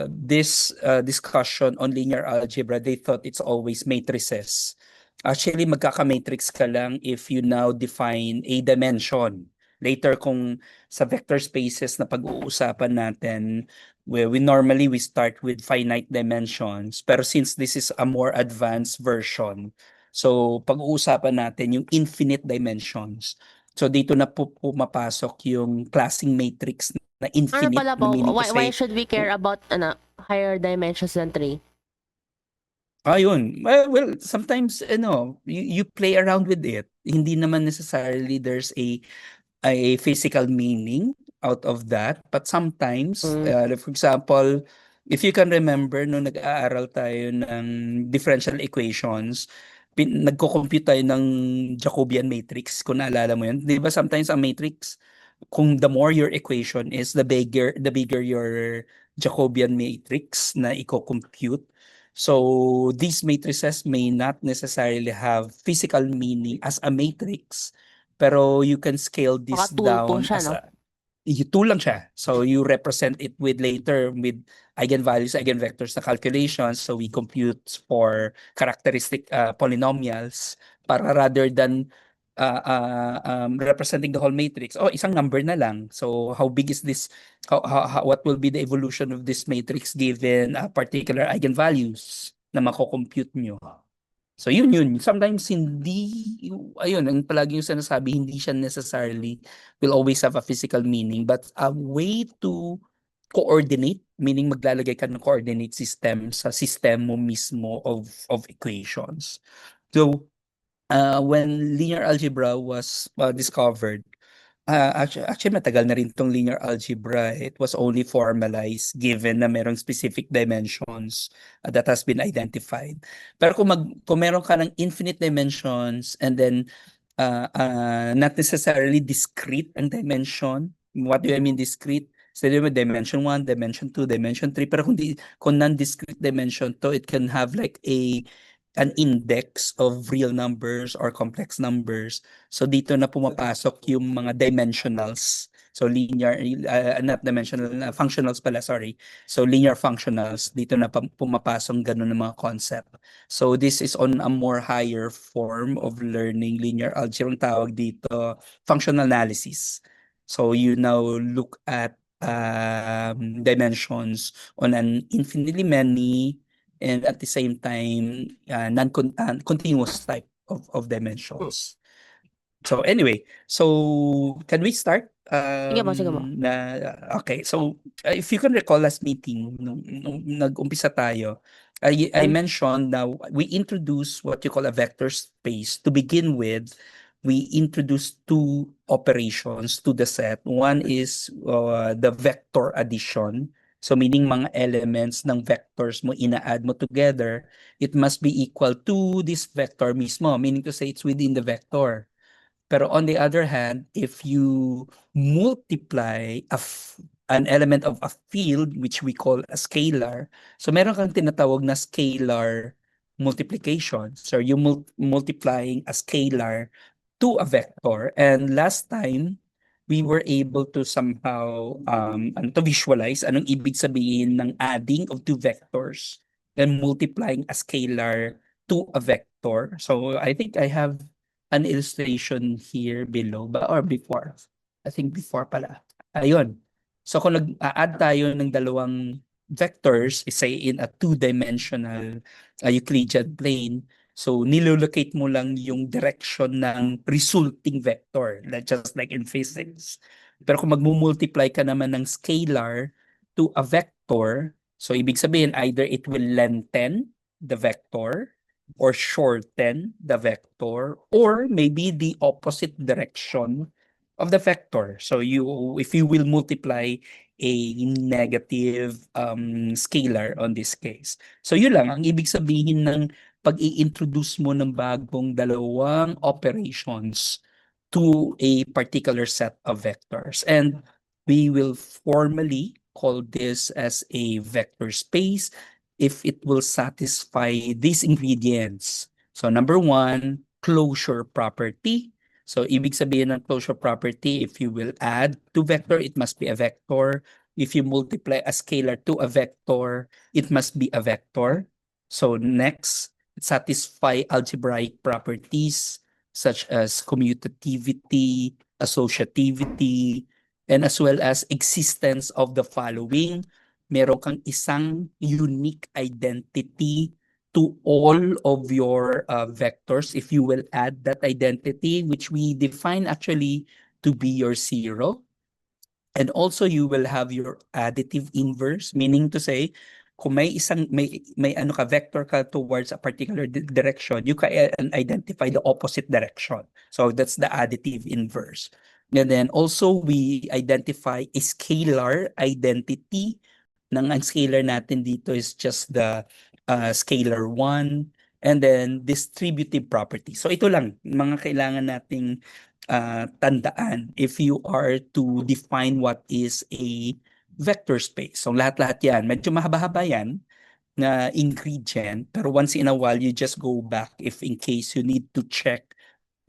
this discussion on linear algebra, they thought it's always matrices. Actually, magkaka-matrix ka lang if you now define a dimension. Later, kung sa vector spaces na pag-uusapan natin, we normally start with finite dimensions. Pero since this is a more advanced version, so pag-uusapan natin yung infinite dimensions. So dito na po pumapasok yung classing matrix na Ano infinite, pala po, meaning to why say, should we care about higher dimensions than 3? ayun. Well, sometimes you play around with it. Hindi naman necessarily there's a physical meaning out of that, but sometimes for example, if you can remember nung nag-aaral tayo ng differential equations, nagko-compute tayo ng Jacobian matrix, kung naalala mo yun. Di ba sometimes ang matrix, kung the more your equation is, the bigger your Jacobian matrix na i-compute. So these matrices may not necessarily have physical meaning as a matrix, pero you can scale this Tool po down siya, as no? tool lang siya. So you represent it with later with eigenvalues, eigenvectors na calculations. So we compute for characteristic polynomials para rather than representing the whole matrix. Oh, isang number na lang. So how big is this? What will be the evolution of this matrix given particular eigenvalues na mako-compute nyo? So yun. Sometimes hindi, ayun, ang palagi yung sinasabi, hindi siya necessarily will always have a physical meaning, but a way to coordinate, meaning maglalagay ka ng coordinate system sa system mo mismo of equations. So when linear algebra was discovered, actually matagal na rin tong linear algebra. It was only formalized given na merong specific dimensions that has been identified. Pero kung meron ka ng infinite dimensions and then not necessarily discrete ang dimension. What do I mean discrete? So dimension 1, dimension 2, dimension 3. Pero kung non-discrete dimension to, it can have like an index of real numbers or complex numbers. So dito na pumapasok yung mga dimensionals. So linear, not dimensional, functionals pala, sorry. So linear functionals, dito na pumapasok ganun ng mga concept. So this is on a more higher form of learning linear algebra. Ang tawag dito, functional analysis. So you now look at dimensions on an infinitely many and at the same time non-continuous type of dimensions. So anyway, so can we start? Sige po. Okay, so if you can recall last meeting, nung nag-umpisa tayo, I mentioned now we introduce what you call a vector space. To begin with, we introduce two operations to the set. One is the vector addition. So meaning mga elements ng vectors mo, ina-add mo together, it must be equal to this vector mismo, meaning to say it's within the vector. Pero on the other hand, if you multiply an element of a field, which we call a scalar, so meron kang tinatawag na scalar multiplication. So you multiplying a scalar to a vector. And last time, we were able to somehow to visualize anong ibig sabihin ng adding of two vectors and multiplying a scalar to a vector. So I think I have an illustration here below or before. I think before pala. Ayun. So kung nag-add tayo ng dalawang vectors, say in a two-dimensional Euclidean plane, so nilolocate mo lang yung direction ng resulting vector, just like in physics. Pero kung magmumultiply ka naman ng scalar to a vector, so ibig sabihin either it will lengthen the vector or shorten the vector, or maybe the opposite direction of the vector. So if you will multiply a negative scalar on this case. So yun lang, ang ibig sabihin ng pag-i-introduce mo ng bagong dalawang operations to a particular set of vectors. And we will formally call this as a vector space if it will satisfy these ingredients. So number one, closure property. So ibig sabihin ng closure property, if you will add two vector, it must be a vector. if you multiply a scalar to a vector, it must be a vector. So next, satisfy algebraic properties such as commutativity, associativity, and as well as existence of the following. Meron kang isang unique identity to all of your vectors if you will add that identity, which we define actually to be your zero. And also you will have your additive inverse, meaning to say, kung may ano ka vector ka towards a particular direction, you can identify the opposite direction. So that's the additive inverse. And then also we identify a scalar identity. Ang scalar natin dito is just the scalar 1 and then distributive property. So ito lang mga kailangan nating tandaan if you are to define what is a vector space. So lahat-lahat yan. Medyo mahaba-haba yan na ingredient, pero once in a while, you just go back if in case you need to check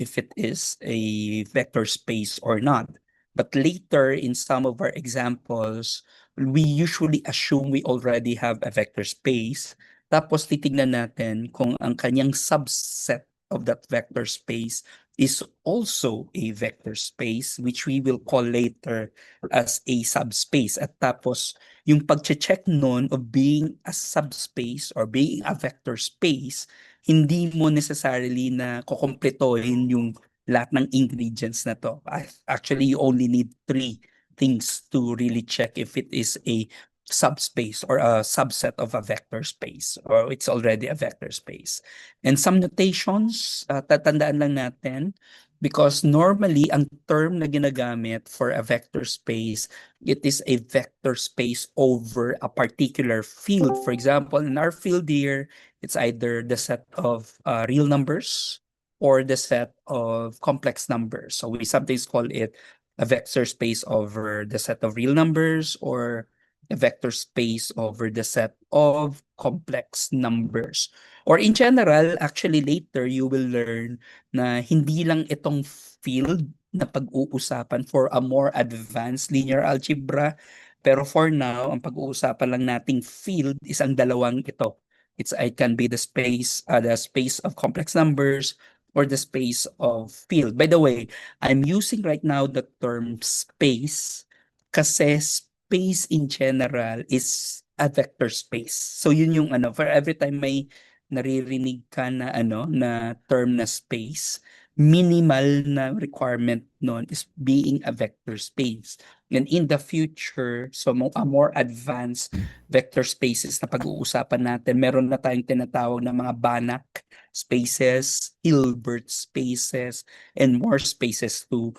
if it is a vector space or not. But later, in some of our examples, we usually assume we already have a vector space. Tapos titignan natin kung ang kanyang subset of that vector space is also a vector space, which we will call later as a subspace. At tapos, yung pag-check nun of being a subspace or being a vector space, hindi mo necessarily na kukompletohin yung lahat ng ingredients na to. Actually, you only need 3 things to really check if it is a subspace or a subset of a vector space or it's already a vector space. And some notations, tatandaan lang natin because normally ang term na ginagamit for a vector space, it is a vector space over a particular field. For example, in our field here, it's either the set of real numbers or the set of complex numbers. So we sometimes call it a vector space over the set of real numbers or a vector space over the set of complex numbers. Or in general, actually later you will learn na hindi lang itong field na pag-uusapan for a more advanced linear algebra. Pero for now, ang pag-uusapan lang nating field is ang dalawang ito. It can be the space of complex numbers or the space of field. By the way, I'm using right now the term space kasi space in general is a vector space. So yun yung ano, for every time may naririnig ka na ano na term na space, minimal na requirement nun is being a vector space. And in the future, so a more advanced vector spaces na pag-uusapan natin, meron na tayong tinatawag na mga Banach spaces, Hilbert spaces, and more spaces to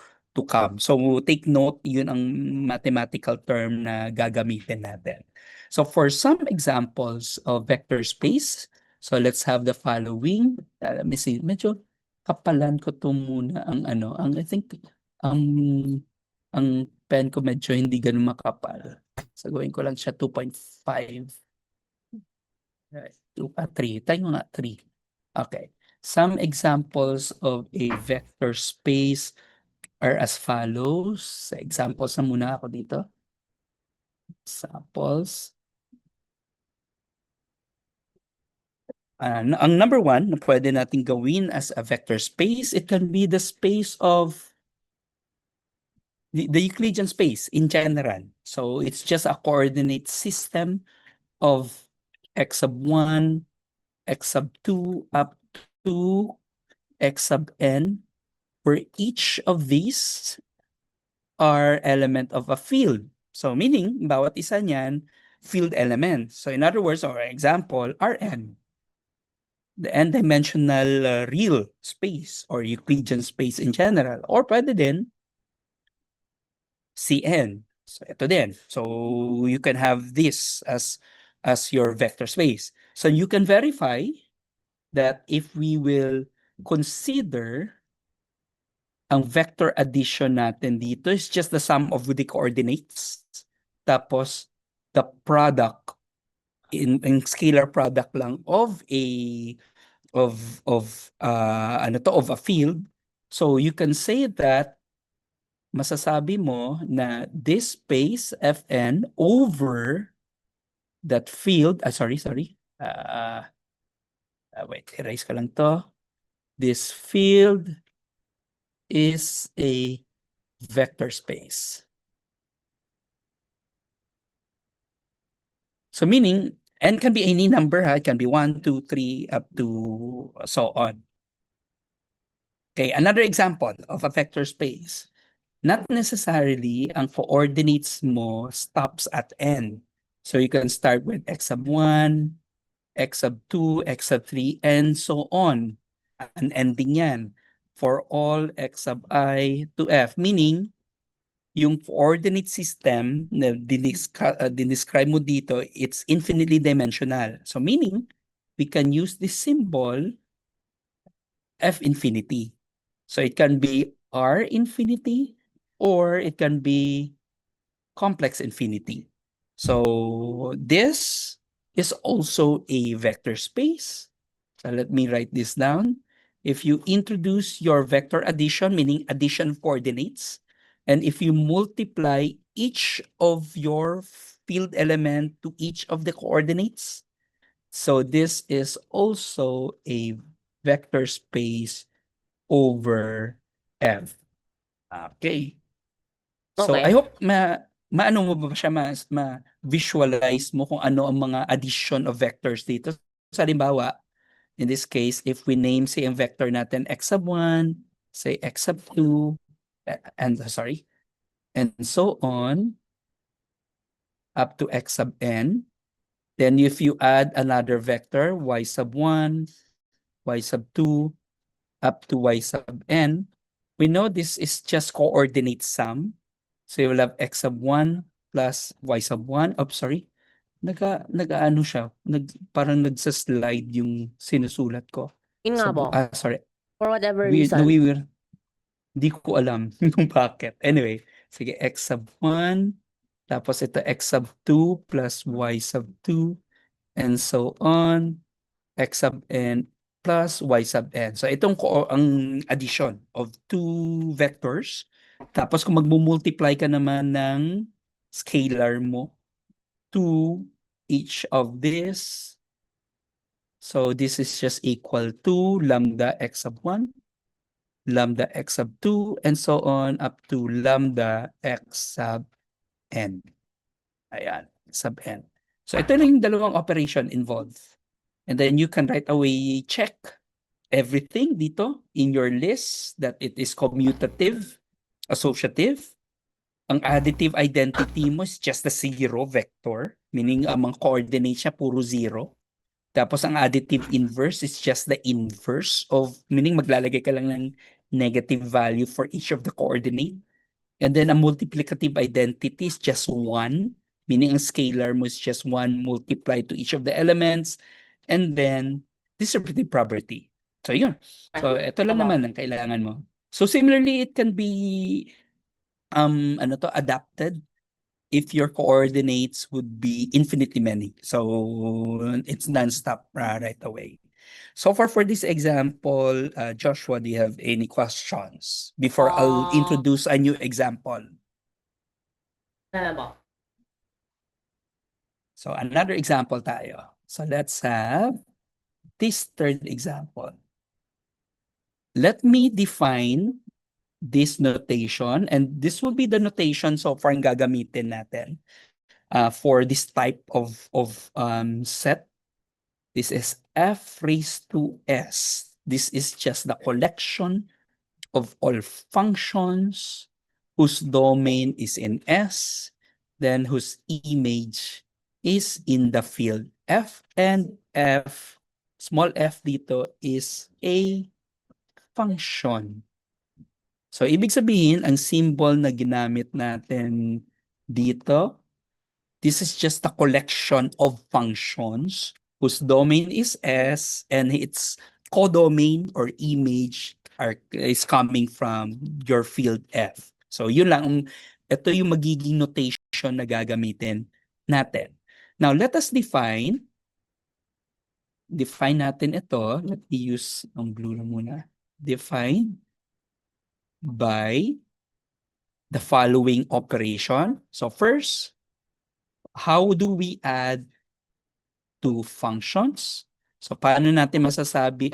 come. So take note, yun ang mathematical term na gagamitin natin. So for some examples of vector space, so let's have the following. Let me see, medyo kapalan ko to muna ang ano, I think ang pen ko medyo hindi ganun makapal. So gawin ko lang siya 2.5. Right, 3. Tayo nga 3. Okay. Some examples of a vector space are as follows. Examples na muna ako dito. Examples. Ang number 1 na pwede natin gawin as a vector space, it can be the space of the Euclidean space in general. So it's just a coordinate system of x sub 1, x sub 2, up to x sub n, where each of these are element of a field. So meaning, bawat isa niyan, field element. So in other words, or example, Rn. The n-dimensional real space or Euclidean space in general. Or pwede din, Cn. So ito din. So you can have this as your vector space. So you can verify that if we will consider ang vector addition natin dito is just the sum of the coordinates. Tapos the product in scalar product lang of a field. So you can say that masasabi mo na this space Fn over that field, sorry, wait, erase ko lang to. This field is a vector space. So meaning, n can be any number, ha? It can be 1, 2, 3, up to so on. Okay, another example of a vector space. Not necessarily ang coordinates mo stops at n. So you can start with x sub 1, x sub 2, x sub 3, and so on. An ending yan for all x sub I to f. Meaning, yung coordinate system na dinescribe mo dito, it's infinitely dimensional. So meaning, we can use this symbol f infinity. So it can be r infinity or it can be complex infinity. So this is also a vector space. So let me write this down. If you introduce your vector addition, meaning addition of coordinates, and if you multiply each of your field element to each of the coordinates, so this is also a vector space over F. Okay. So I Okay. hope maano mo ba siya, ma-visualize mo kung ano ang mga addition of vectors dito. Sa halimbawa, in this case, if we name, say, ang vector natin x sub 1, say x sub 2, and so on, up to x sub n. Then if you add another vector, y sub 1, y sub 2, up to y sub n, we know this is just coordinate sum. So you will have x sub 1 plus y sub 1. Oh, sorry. Nag-ano siya. Parang nagsa-slide yung sinusulat ko. Yun nga po. Sorry. For whatever Weird, reason. Hindi ko alam kung bakit. Anyway, sige, x sub 1, tapos ito x sub 2 plus y sub 2, and so on, x sub n plus y sub n. So itong ang addition of two vectors. Tapos kung magmumultiply ka naman ng scalar mo to each of this, so this is just equal to lambda x sub 1, lambda x sub 2, and so on up to lambda x sub n. Ayan, sub n. So ito lang yung dalawang operation involved. And then you can right away check everything dito in your list that it is commutative, associative. Ang additive identity mo is just the zero vector, meaning ang mga coordinates niya puro zero. Tapos ang additive inverse is just the inverse of, meaning maglalagay ka lang ng negative value for each of the coordinate. And then a multiplicative identity is just 1, meaning ang scalar mo is just 1 multiplied to each of the elements. And then distributive property. So yun. So ito lang naman ang kailangan mo. So similarly, it can be adapted if your coordinates would be infinitely many. So it's non-stop right away. So far for this example, Joshua, do you have any questions before I'll introduce a new example? So another example tayo. So let's have this third example. Let me define this notation, and this will be the notation so far ang gagamitin natin for this type of set. This is f raised to s. This is just the collection of all functions whose domain is in S, then whose image is in the field F, and F, small f dito is a function. So, ibig sabihin, ang symbol na ginamit natin dito, this is just a collection of functions whose domain is S and its codomain or image is coming from your field F. So, yun lang. Ito yung magiging notation na gagamitin natin. Now, let us define natin ito. Let me use ang blue na muna. Define by the following operation. So first, how do we add two functions? So paano natin masasabi,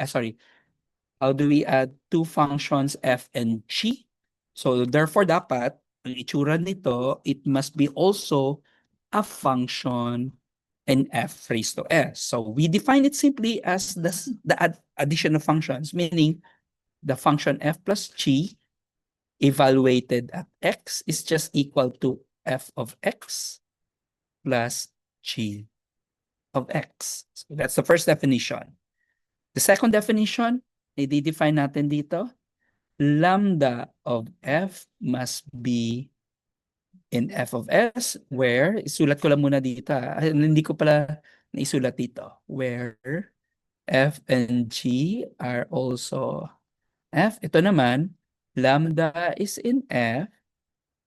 how do we add two functions f and g? So therefore dapat, ang itsura nito, it must be also a function in f raised to s. So we define it simply as the addition of functions, meaning the function f plus g evaluated at x is just equal to f of x plus g of x. So that's the first definition. The second definition, i-define natin dito, lambda of f must be in f of s where, isulat ko lang muna dito, hindi ko pala naisulat dito, where f and g are also f. Ito naman, lambda is in f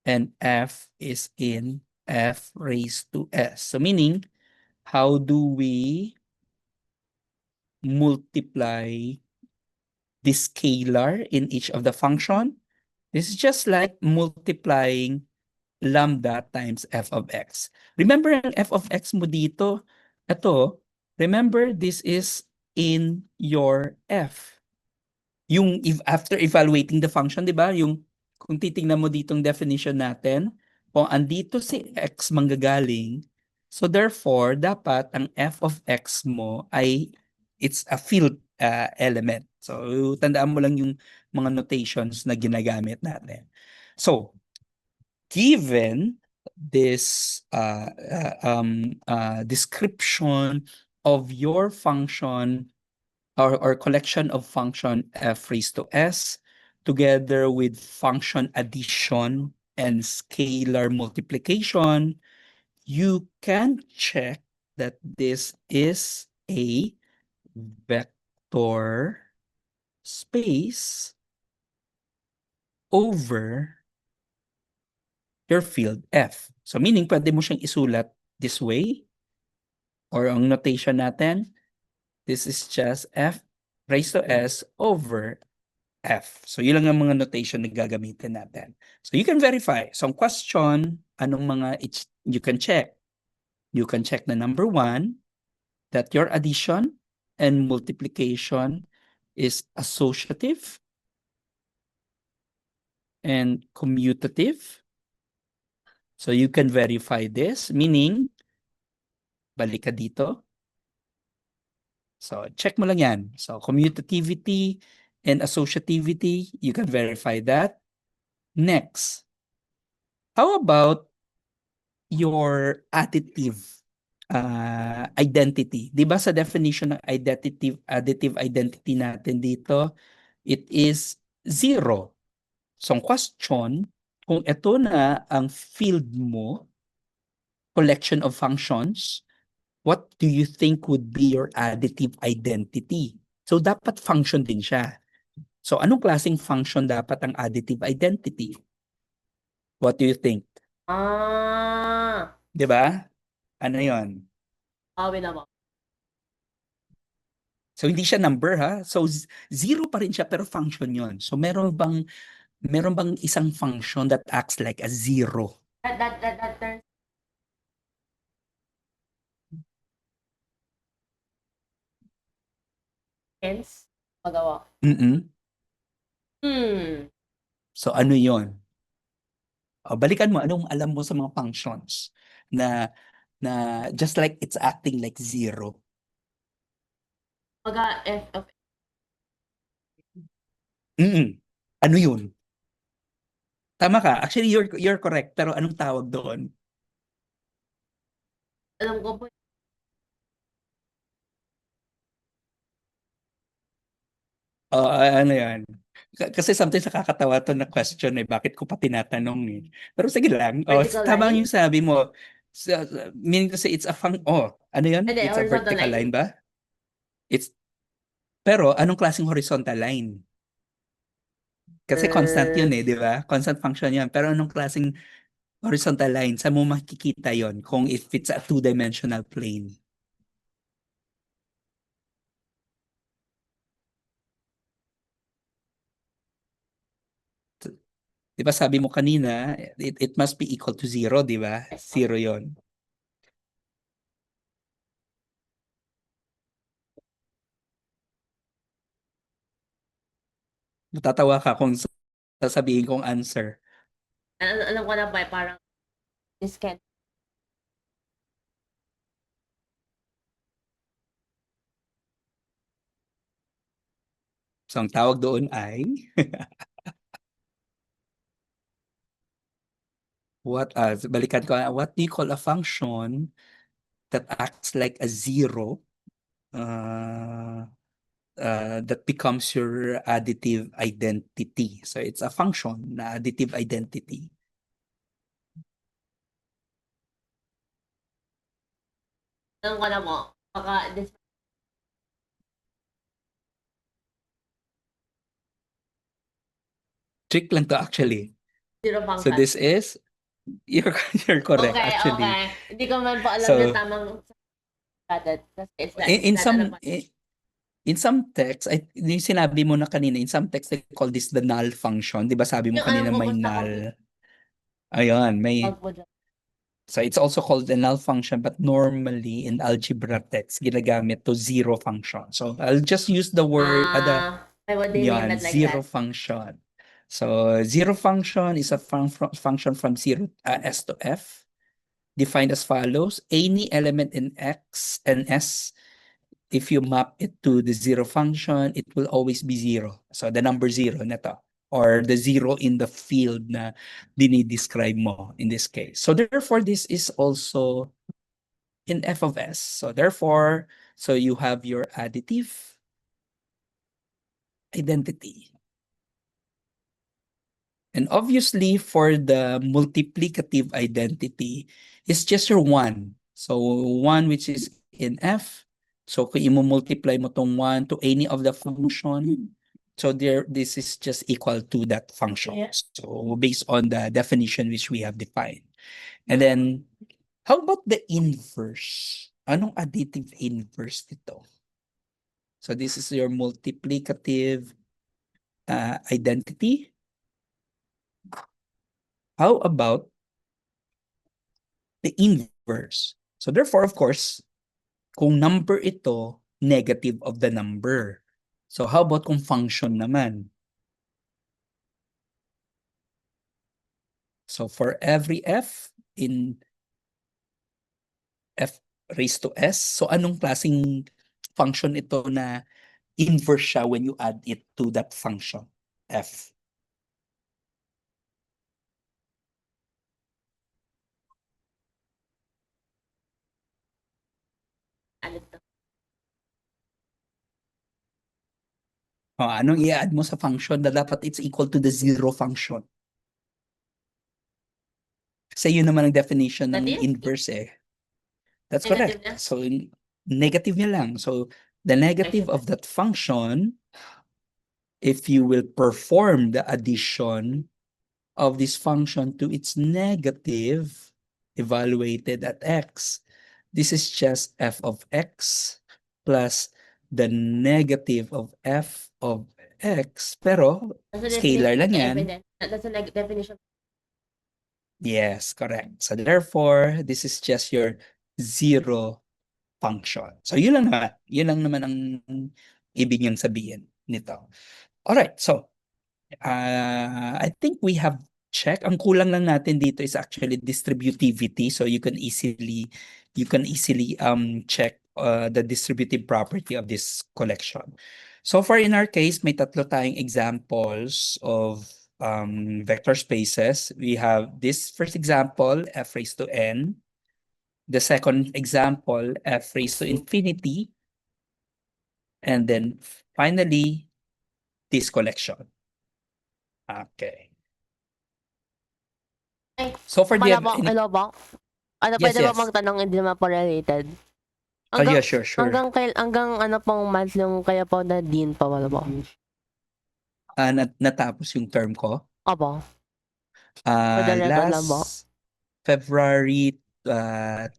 and f is in f raised to s. So meaning, how do we multiply this scalar in each of the function? This is just like multiplying lambda times f of x. Remember ang f of x mo dito? Ito, remember this is in your f. Yung after evaluating the function, di ba? Yung kung titingnan mo ditong definition natin, kung andito si x manggagaling, so therefore, dapat ang f of x mo ay it's a field element. So tandaan mo lang yung mga notations na ginagamit natin. So, given this description of your function or collection of function f raised to s together with function addition and scalar multiplication, you can check that this is a vector space over your field F. So meaning pwede mo siyang isulat this way, or ang notation natin, this is just F raised to S over F. So yun lang ang mga notation na gagamitin natin. So you can verify. So ang question, anong mga you can check? You can check na number one, that your addition and multiplication is associative and commutative. So you can verify this, meaning, balik ka dito. So check mo lang yan. So commutativity and associativity, you can verify that. Next, how about your additive identity? Di ba sa definition ng additive identity natin dito, it is zero. So ang question, kung ito na ang field mo, collection of functions, what do you think would be your additive identity? So dapat function din siya. So anong klaseng function dapat ang additive identity? What do you think? Ah, 'Di ba? Ano 'yon? awin na mo. So hindi siya number ha. So zero pa rin siya pero function 'yon. So meron bang isang function that acts like a zero? That turns hence magawa. Mm. So ano 'yon? O, balikan mo anong alam mo sa mga functions na just like it's acting like zero. Maga f of Ano 'yun? Tama ka. Actually, you're correct. Pero anong tawag doon? alam ko po. Ano 'yan? Kasi sometimes nakakatawa 'to na question, eh, bakit ko pa tinatanong, eh. Pero sige lang. Vertical Tama line? yung sabi mo. Meaning to say it's a ano 'yun? Hindi, It's a horizontal vertical line. line ba? It's pero anong klaseng horizontal line? Kasi constant 'yun, eh, 'di ba? Constant function 'yan. Pero anong klaseng horizontal line? Saan mo makikita 'yon kung if it's a two-dimensional plane? Di ba sabi mo kanina, it must be equal to 0, di ba? Yes. 0 yon. Matatawa ka kung sasabihin kong answer. Alam ko na ba, parang this can So, ang tawag doon ay balikan ko, what do you call a function that acts like a 0 that becomes your additive identity? So, it's a function na additive identity. alam ko na mo. Baka this Trick lang to actually. zero So, function. this is, you're correct Okay, actually. okay. Hindi ko man po alam So, na tamang that. Kasi it's that, in that, some ano pa. in some texts, yung sinabi mo na kanina, in some texts they call this the null function. Di ba sabi mo Yung kanina alam ko may basta null? Ayun, may. pag po dyan. So it's also called the null function, but normally in algebra text, ginagamit to 0 function. So I'll just use the word, I would name yan, it like 0 that. function. So 0 function is a function from 0 s to f, defined as follows: any element in x and s, if you map it to the 0 function, it will always be 0. So the number 0 na to, or the 0 in the field na dinidescribe mo in this case. So therefore, this is also in f of s. So therefore, so you have your additive identity. And obviously, for the multiplicative identity, it's just your 1. So 1 which is in f. So kung i-multiply mo tong 1 to any of the function, so this is just equal to that function. Yeah. So based on the definition which we have defined. And then, how about the inverse? Anong additive inverse nito? So this is your multiplicative identity. How about the inverse? So therefore, of course, kung number ito, negative of the number. So how about kung function naman? So for every f in f raised to s, so anong klaseng function ito na inverse siya when you add it to that function, f? Ano to? Anong i-add mo sa function na dapat it's equal to the 0 function? Kasi yun naman ang definition ng Negative? inverse eh. That's Negative correct. na? So negative niya lang. So the negative of that function, if you will perform the addition of this function to its negative evaluated at x, this is just f of x plus the negative of f of x, pero That's the scalar lang definition of yan. evidence. That's the definition. Yes, correct. So therefore, this is just your 0 function. So yun lang naman. Yun lang naman ang ibig niyang sabihin nito. Alright, so I think we have checked. Ang kulang lang natin dito is actually distributivity. So you can easily check the distributive property of this collection. So far in our case, may tatlo tayong examples of vector spaces. We have this first example, f raised to n. The second example, f raised to infinity. And then finally, this collection. Okay. Ay, So far, do you have Malabang, any? hello ba? Ano, Yes, pwede ba yes. magtanong hindi naman po related? Oh, yeah, sure. Hanggang ano pong month yung kaya po na din pa wala po? Natapos yung term ko. Opo. For the record lang po. Last February 10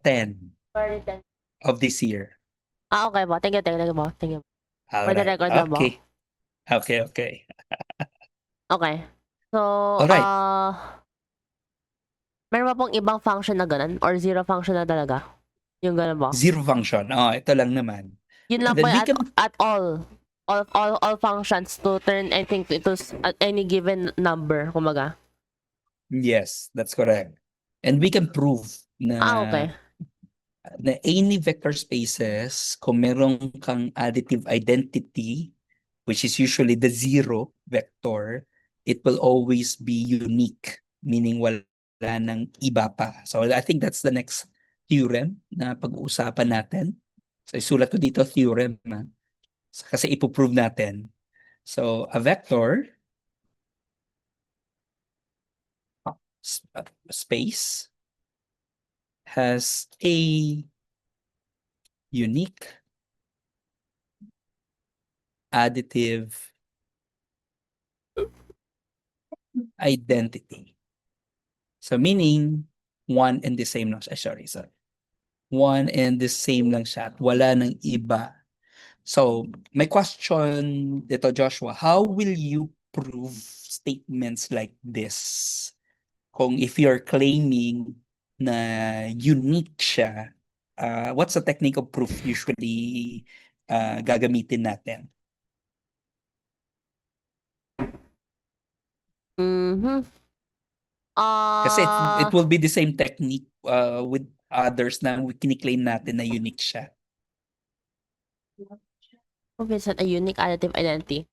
February 10. of this year. Okay po. Thank you po. Thank you. For the Alright. record lang po. Okay. Okay. Okay. So, So, Alright. meron pa pong ibang function na ganun? Or zero function na talaga? Yung ganun ba? Zero function. Ito lang naman. Yun And lang then po we at, can at all. All functions to turn anything to at any given number, kumaga. Yes, that's correct. And we can prove Okay. na any vector spaces, kung meron kang additive identity, which is usually the zero vector, it will always be unique, meaning wala nang iba pa. So I think that's the next theorem na pag-uusapan natin. So isulat ko dito theorem, kasi ipoprove natin. So a vector space has a unique additive identity. So meaning, one and the same lang siya. Sorry. One and the same lang siya. At wala nang iba. So, my question dito, Joshua, how will you prove statements like this? Kung if you're claiming na unique siya, what's the technique of proof usually gagamitin natin? Kasi it will be the same technique with others na kiniklaim natin na unique siya. Is that a unique additive identity?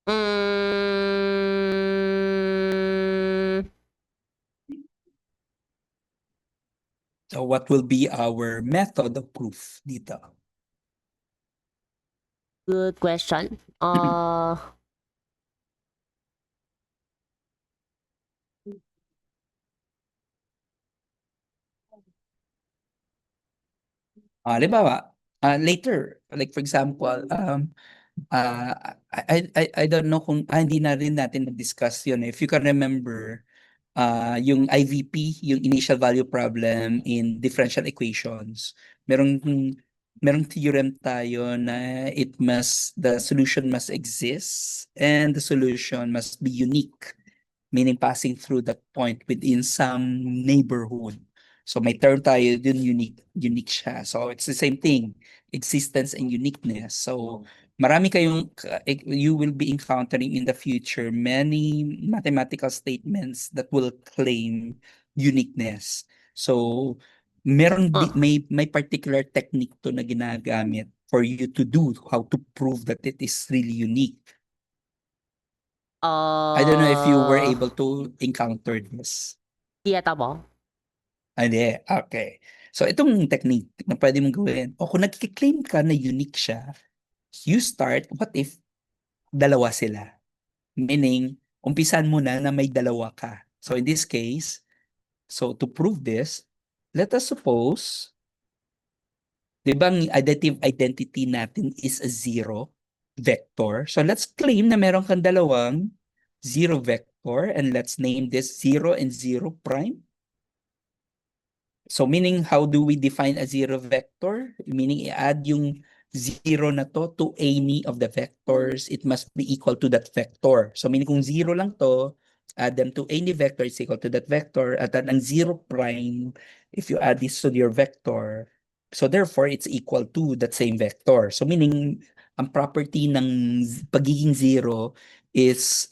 So what will be our method of proof dito? Good question. Halimbawa, later, like for example, I don't know kung hindi na rin natin na-discuss yun. If you can remember, yung IVP, yung initial value problem in differential equations, merong theorem tayo na the solution must exist and the solution must be unique, meaning passing through that point within some neighborhood. So may term tayo dun, unique siya. So it's the same thing, existence and uniqueness. So marami you will be encountering in the future many mathematical statements that will claim uniqueness. So may particular technique to na ginagamit for you to do how to prove that it is really unique. I don't know if you were able to encounter this. Tiyata mo? Hindi, okay. So itong technique na pwede mong gawin, o kung nagkiklaim ka na unique siya, you start, what if dalawa sila? Meaning, umpisan mo na may dalawa ka. So in this case, so to prove this, let us suppose, di ba ang additive identity natin is a zero vector. So let's claim na meron kang dalawang zero vector and let's name this 0 and 0 prime. So meaning, how do we define a zero vector? Meaning, i-add yung zero na to any of the vectors. It must be equal to that vector. So meaning, kung zero lang to, add them to any vector, it's equal to that vector. At ang zero prime, if you add this to your vector, so therefore, it's equal to that same vector. So meaning, ang property ng pagiging zero is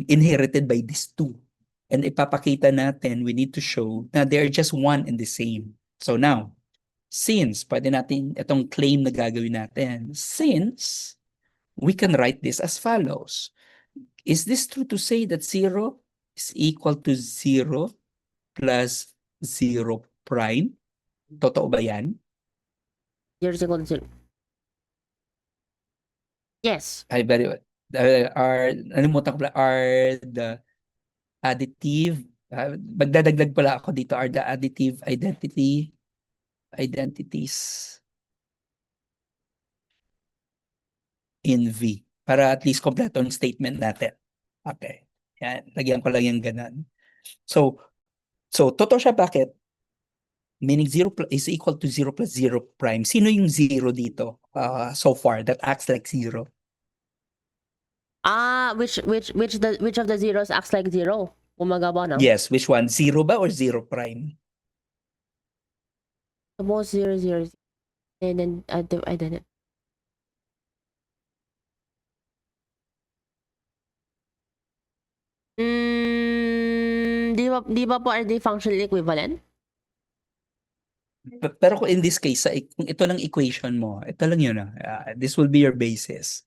inherited by these two. And ipapakita natin, we need to show na they're just one and the same. So now, since pwede natin itong claim na gagawin natin, since we can write this as follows. Is this true to say that 0 is equal to 0 plus 0 prime? Totoo ba yan? 0 is equal to 0. Yes. Ay, very well. Nalimutan ko pala, are the additive, magdadagdag pala ako dito, are the additive identities in V. Para at least kompleto yung statement natin. Okay. Yan. Lagyan ko lang yung ganun. So totoo siya, bakit? Meaning 0 is equal to 0 plus 0 prime. Sino yung 0 dito so far that acts like 0? Which of the zeros acts like 0? Gumagawa ng Yes, which one? Zero ba or zero prime? suppose 0, 0, and then identity. Di ba po are they functionally equivalent? Pero kung in this case, kung ito lang equation mo, ito lang yun. This will be your basis.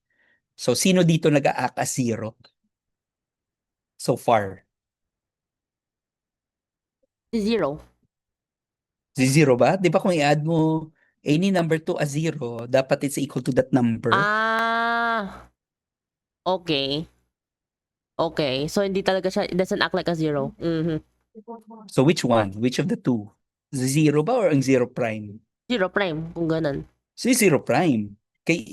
So, sino dito nag-a-act as zero so far? Si 0. Si zero ba? Di ba kung i-add mo any number to a zero, dapat it's equal to that number. Ah, okay. Okay. So, hindi talaga siya, it doesn't act like a 0. Mhm. So, which one? Which of the two? Zero ba or ang zero prime? 0 prime, kung ganun. So, yung zero prime.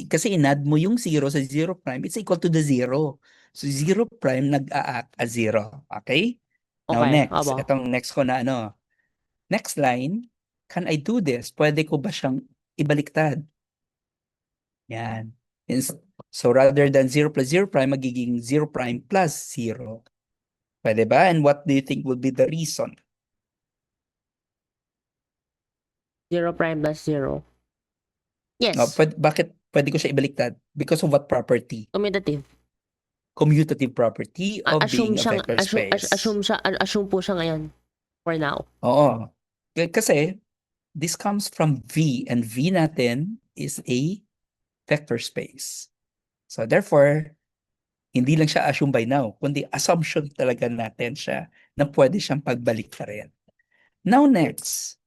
Kasi in-add mo yung zero sa zero prime, it's equal to the zero. So, zero prime nag-a-act as zero. Okay? Now, Okay, next. aba. Itong next ko na ano. Next line, can I do this? Pwede ko ba siyang ibaliktad? Yan. So, rather than 0 plus 0 prime, magiging 0 prime plus 0. Pwede ba? And what do you think will be the reason? 0 prime plus 0. Yes. Bakit pwede ko siya ibaliktad? Because of what property? Commutative. Commutative property of Assume being a siyang, vector space. assume po siya ngayon. For now. Oo. Kasi this comes from V and V natin is a vector space. So therefore, hindi lang siya assume by now, kundi assumption talaga natin siya na pwede siyang pagbalik pa rin. Now next,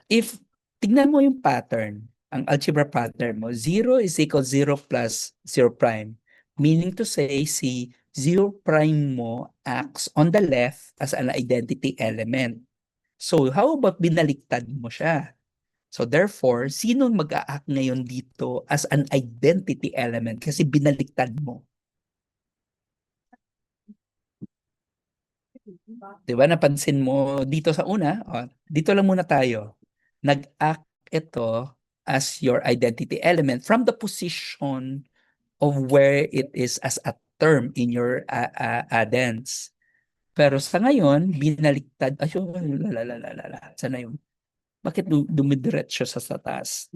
if tignan mo yung pattern, ang algebra pattern mo, 0 is equal 0 plus 0 prime. Meaning to say, si 0 prime mo acts on the left as an identity element. So, how about binaliktad mo siya? So, therefore, sino mag-a-act ngayon dito as an identity element? Kasi binaliktad mo. Di ba? Napansin mo dito sa una, dito lang muna tayo. Nag-act ito as your identity element from the position of where it is as a term in your addends. Pero sa ngayon, binaliktad, ayun, lalalala, sana yun. Bakit dumidiretso sa taas?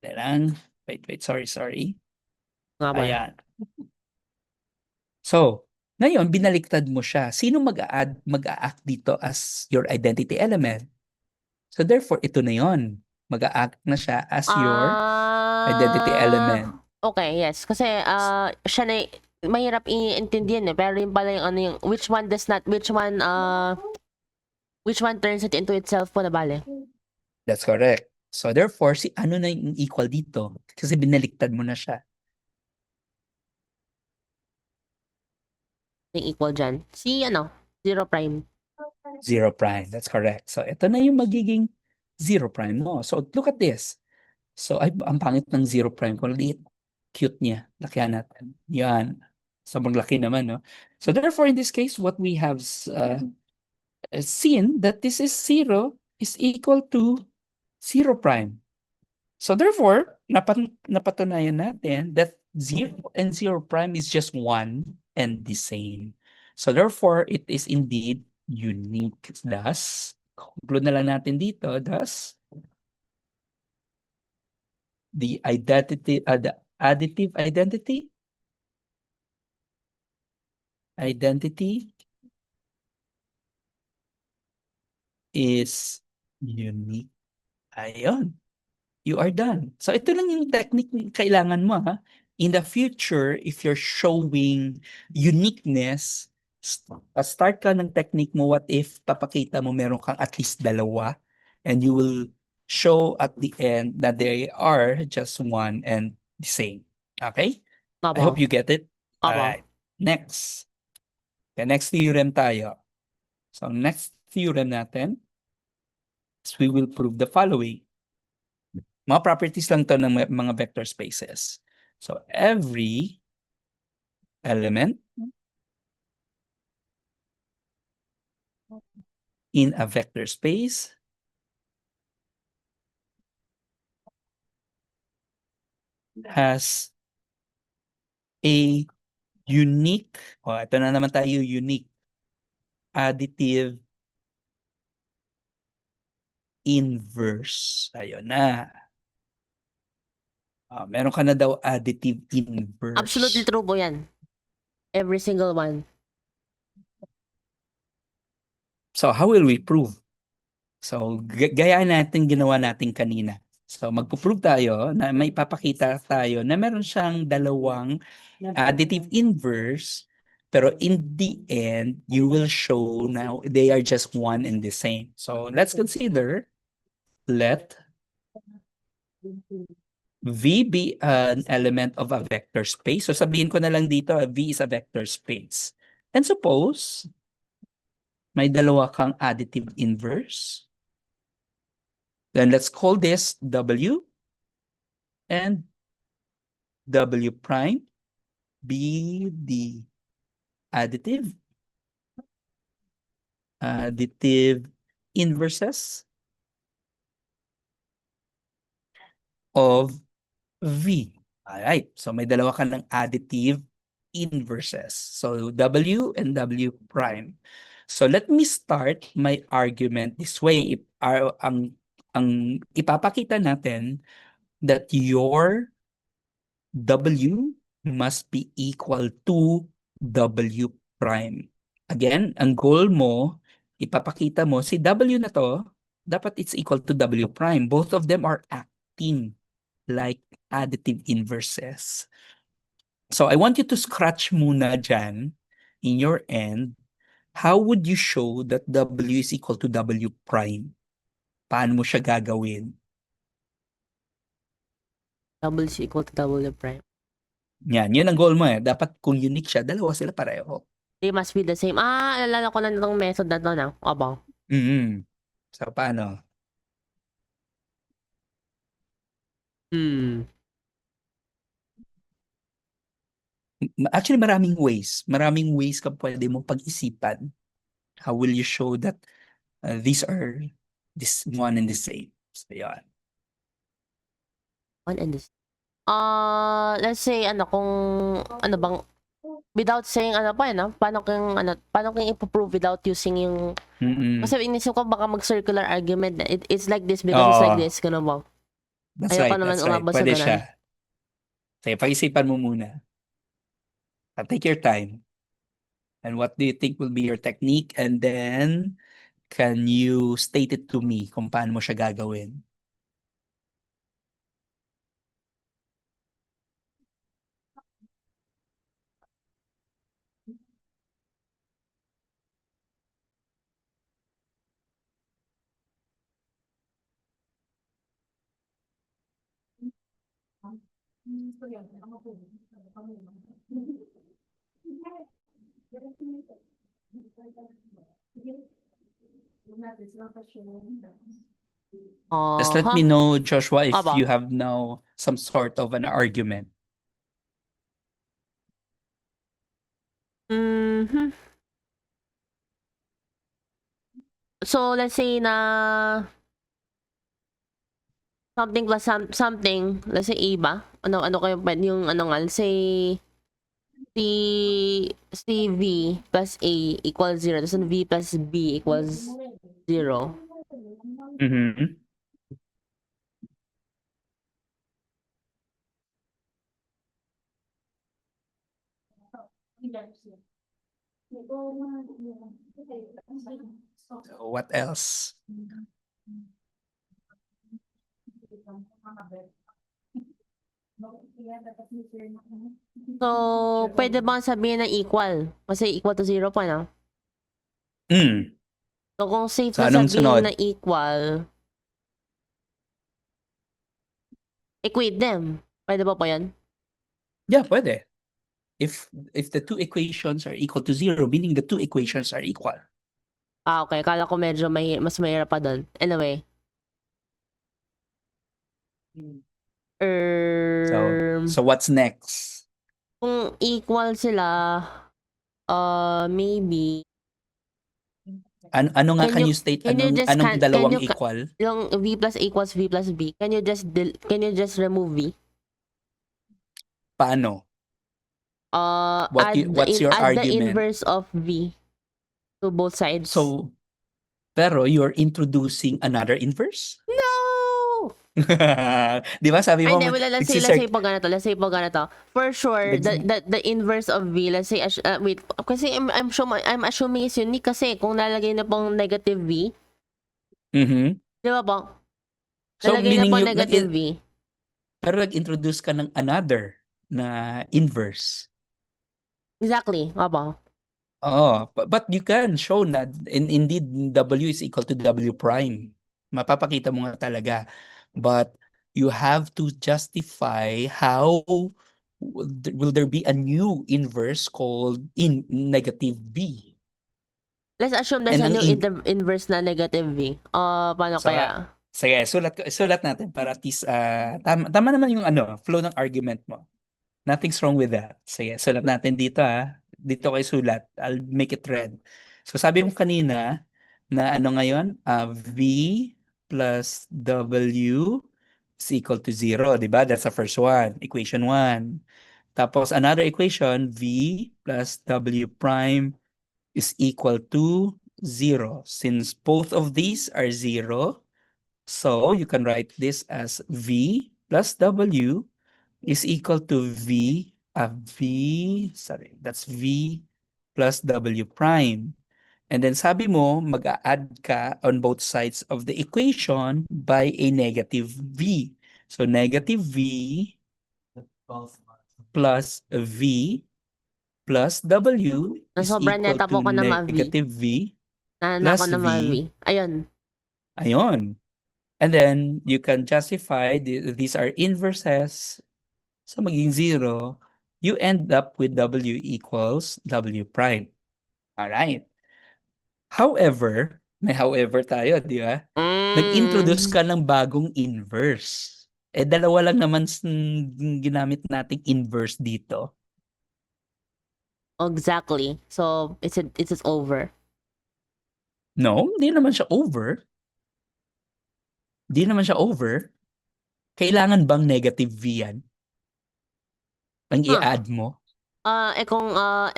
Lang, wait, sorry. Nga ba? Ayan. So, ngayon, binaliktad mo siya. Sino mag-a-act dito as your identity element? So therefore, ito na yon. Mag-a-act na siya as your identity element. Okay, yes. Kasi, siya na, mahirap i-intindihan eh. Pero yung pala yung ano yung, which one turns it into itself po na bale. That's correct. So therefore, si ano na yung equal dito? Kasi binaliktad mo na siya. Yung equal dyan. Si, 0 prime. 0 prime. That's correct. So ito na yung magiging 0 prime mo. So look at this. So ang pangit ng 0 prime. Kung liit, cute niya. Lakihan natin. Yan. Sobrang laki naman, no? So therefore, in this case, what we have seen that this is 0 is equal to 0 prime. So therefore, napatunayan natin that 0 and 0 prime is just one and the same. So therefore, it is indeed unique. Thus, conclude na lang natin dito, thus, the additive identity is unique. Ayun. You are done. So ito lang yung technique na kailangan mo, ha. In the future, if you're showing uniqueness, start ka ng technique mo, what if papakita mo meron kang at least dalawa and you will show at the end that they are just one and the same. Okay? I hope Apo. you get it. Apo. Alright. Next. The next theorem tayo. So next theorem natin is we will prove the following. Mga properties lang to ng mga vector spaces. So every element in a vector space has a unique, ito na naman tayo, unique. additive inverse. Ayun na. Meron ka na daw additive inverse. Absolutely true po yan. Every single one. So, how will we prove? So, gaya natin ginawa natin kanina. So, magpo-prove tayo na may papakita tayo na meron siyang dalawang additive inverse, pero in the end, you will show now they are just one and the same. So, let's consider, let V be an element of a vector space. So, sabihin ko na lang dito, V is a vector space. And suppose, may dalawa kang additive inverse. Then let's call this W and W prime be the additive inverses of V. Alright, so may dalawa ka ng additive inverses. So W and W prime. So let me start my argument this way. Ang ipapakita natin that your W must be equal to W prime. Again, ang goal mo, ipapakita mo, si W na to, dapat it's equal to W prime. Both of them are acting like additive inverses. So I want you to scratch muna dyan in your end. How would you show that W is equal to W prime? Paano mo siya gagawin? W is equal to W prime. Yan, yun ang goal mo eh. Dapat kung unique siya, dalawa sila pareho. They must be the same. Alala ko na itong method na to na. Abang. So, paano? Actually, maraming ways. Maraming ways ka pwede mong pag-isipan. How will you show that these are this one and the same? So, yan. One and the same. Let's say, without saying, paano kung ipoprove without using yung, kasi inisip ko baka mag-circular argument, it's like this because it's like this, gano'n ba? That's Ayoko right, naman that's right. umabot sa Pwede ganun. siya. Sige, pag-isipan mo muna. Take your time. And what do you think will be your technique? And then, can you state it to me kung paano mo siya gagawin? Just let me know, Joshua, if Aba. you have now some sort of an argument. So, let's say na something plus something, let's say A ba? Ano kayo pwede yung nga, let's say C V plus A equals 0, tapos V plus B equals 0. So what else? So, pwede bang sabihin na equal? Kasi equal to 0 pa, no? So, kung safe So, na anong sabihin sunod? na equal, equate them. Pwede ba po yan? Yeah, pwede. If the two equations are equal to 0, meaning the two equations are equal. Okay. Kala ko medyo mas mahirap pa doon. Anyway. So what's next? Kung equal sila, maybe. Ano nga can you state? Anong dalawang equal? Yung V plus A equals V plus B. Can you just remove V? Paano? What's your add argument? the inverse of V. to both sides. So, pero you're introducing another inverse? No! Di ba sabi Ay, mo, hindi. Well, let's say pag ganito. Let's say pag ganito. For sure, the inverse of V, let's say, wait, kasi I'm assuming is unique kasi kung nalagay na pong negative V, Mhm. di ba po? So, Nalagay na meaning pong you, negative V. pero nag-introduce ka ng another na inverse. Exactly. Opo. Oh, but you can show na indeed W is equal to W prime. Mapapakita mo nga talaga. But you have to justify how will there be a new inverse called in negative V. Let's assume there's And a ang new inverse na negative V. Paano so, kaya? sige, sulat natin para at least tama naman yung flow ng argument mo. Nothing's wrong with that. Sige, sulat natin dito Dito kayo sulat. I'll make it red. So sabi mo kanina na ngayon? V plus W is equal to 0, di ba? That's the first one. Equation 1. Tapos another equation, V plus W prime is equal to 0. Since both of these are 0, so you can write this as V plus W is equal to that's V plus W prime. And then sabi mo, mag-a-add ka on both sides of the equation by a negative V. So negative V plus V plus W is Nasobra equal neta po to ko na ma-V. negative V Na plus ako na V. ma-V. Ayun. Ayun. And then you can justify these are inverses. So maging 0, you end up with W equals W prime. Alright. However, may however tayo, di ba? Nag-introduce ka ng bagong inverse. Dalawa lang naman ginamit nating inverse dito. Exactly. So, it's over. No, hindi naman siya over. Hindi naman siya over. Kailangan bang negative V yan? Ang i-add mo? Kung, ano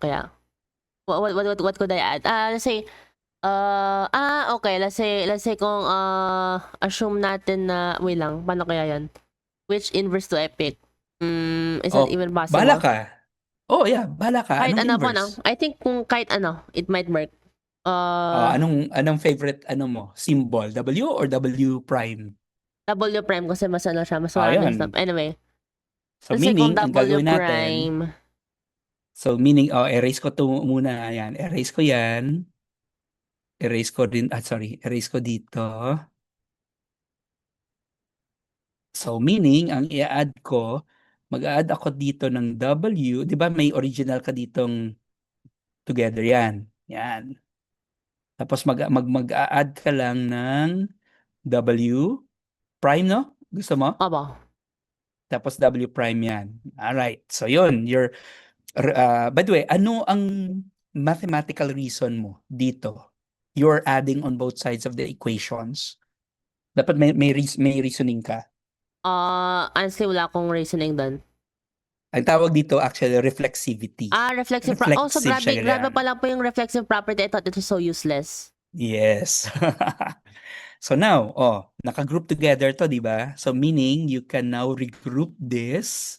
kaya? What could I add? Let's say, okay, let's say kung, assume natin na, wait lang, paano kaya yan? Which inverse do I pick? Is that even possible? Bahala ka. Oh, yeah, bahala ka. Kahit Anong ano po, no? inverse? I think kung kahit ano, it might work. Anong favorite mo? Symbol? W or W prime? W prime kasi mas ano siya, mas Ayun. maraming stuff. Anyway. So Let's say kung meaning, ang W gagawin prime. natin, so meaning, erase ko to muna. Ayan, erase ko yan. Erase ko din, erase ko dito. So meaning, ang i-add ko, mag-add ako dito ng W. Di ba may original ka ditong together yan. Yan. Tapos mag-add ka lang ng W prime, no? Gusto mo? Opo. Tapos W prime yan. Alright. So yun, by the way, ano ang mathematical reason mo dito? You're adding on both sides of the equations. Dapat may reasoning ka. Honestly, wala akong reasoning doon. Ang tawag dito actually reflexivity. Reflexive so grabe pala po yung reflexive property. I thought it was so useless. Yes. So now, naka-group together to, di ba? So meaning, you can now regroup this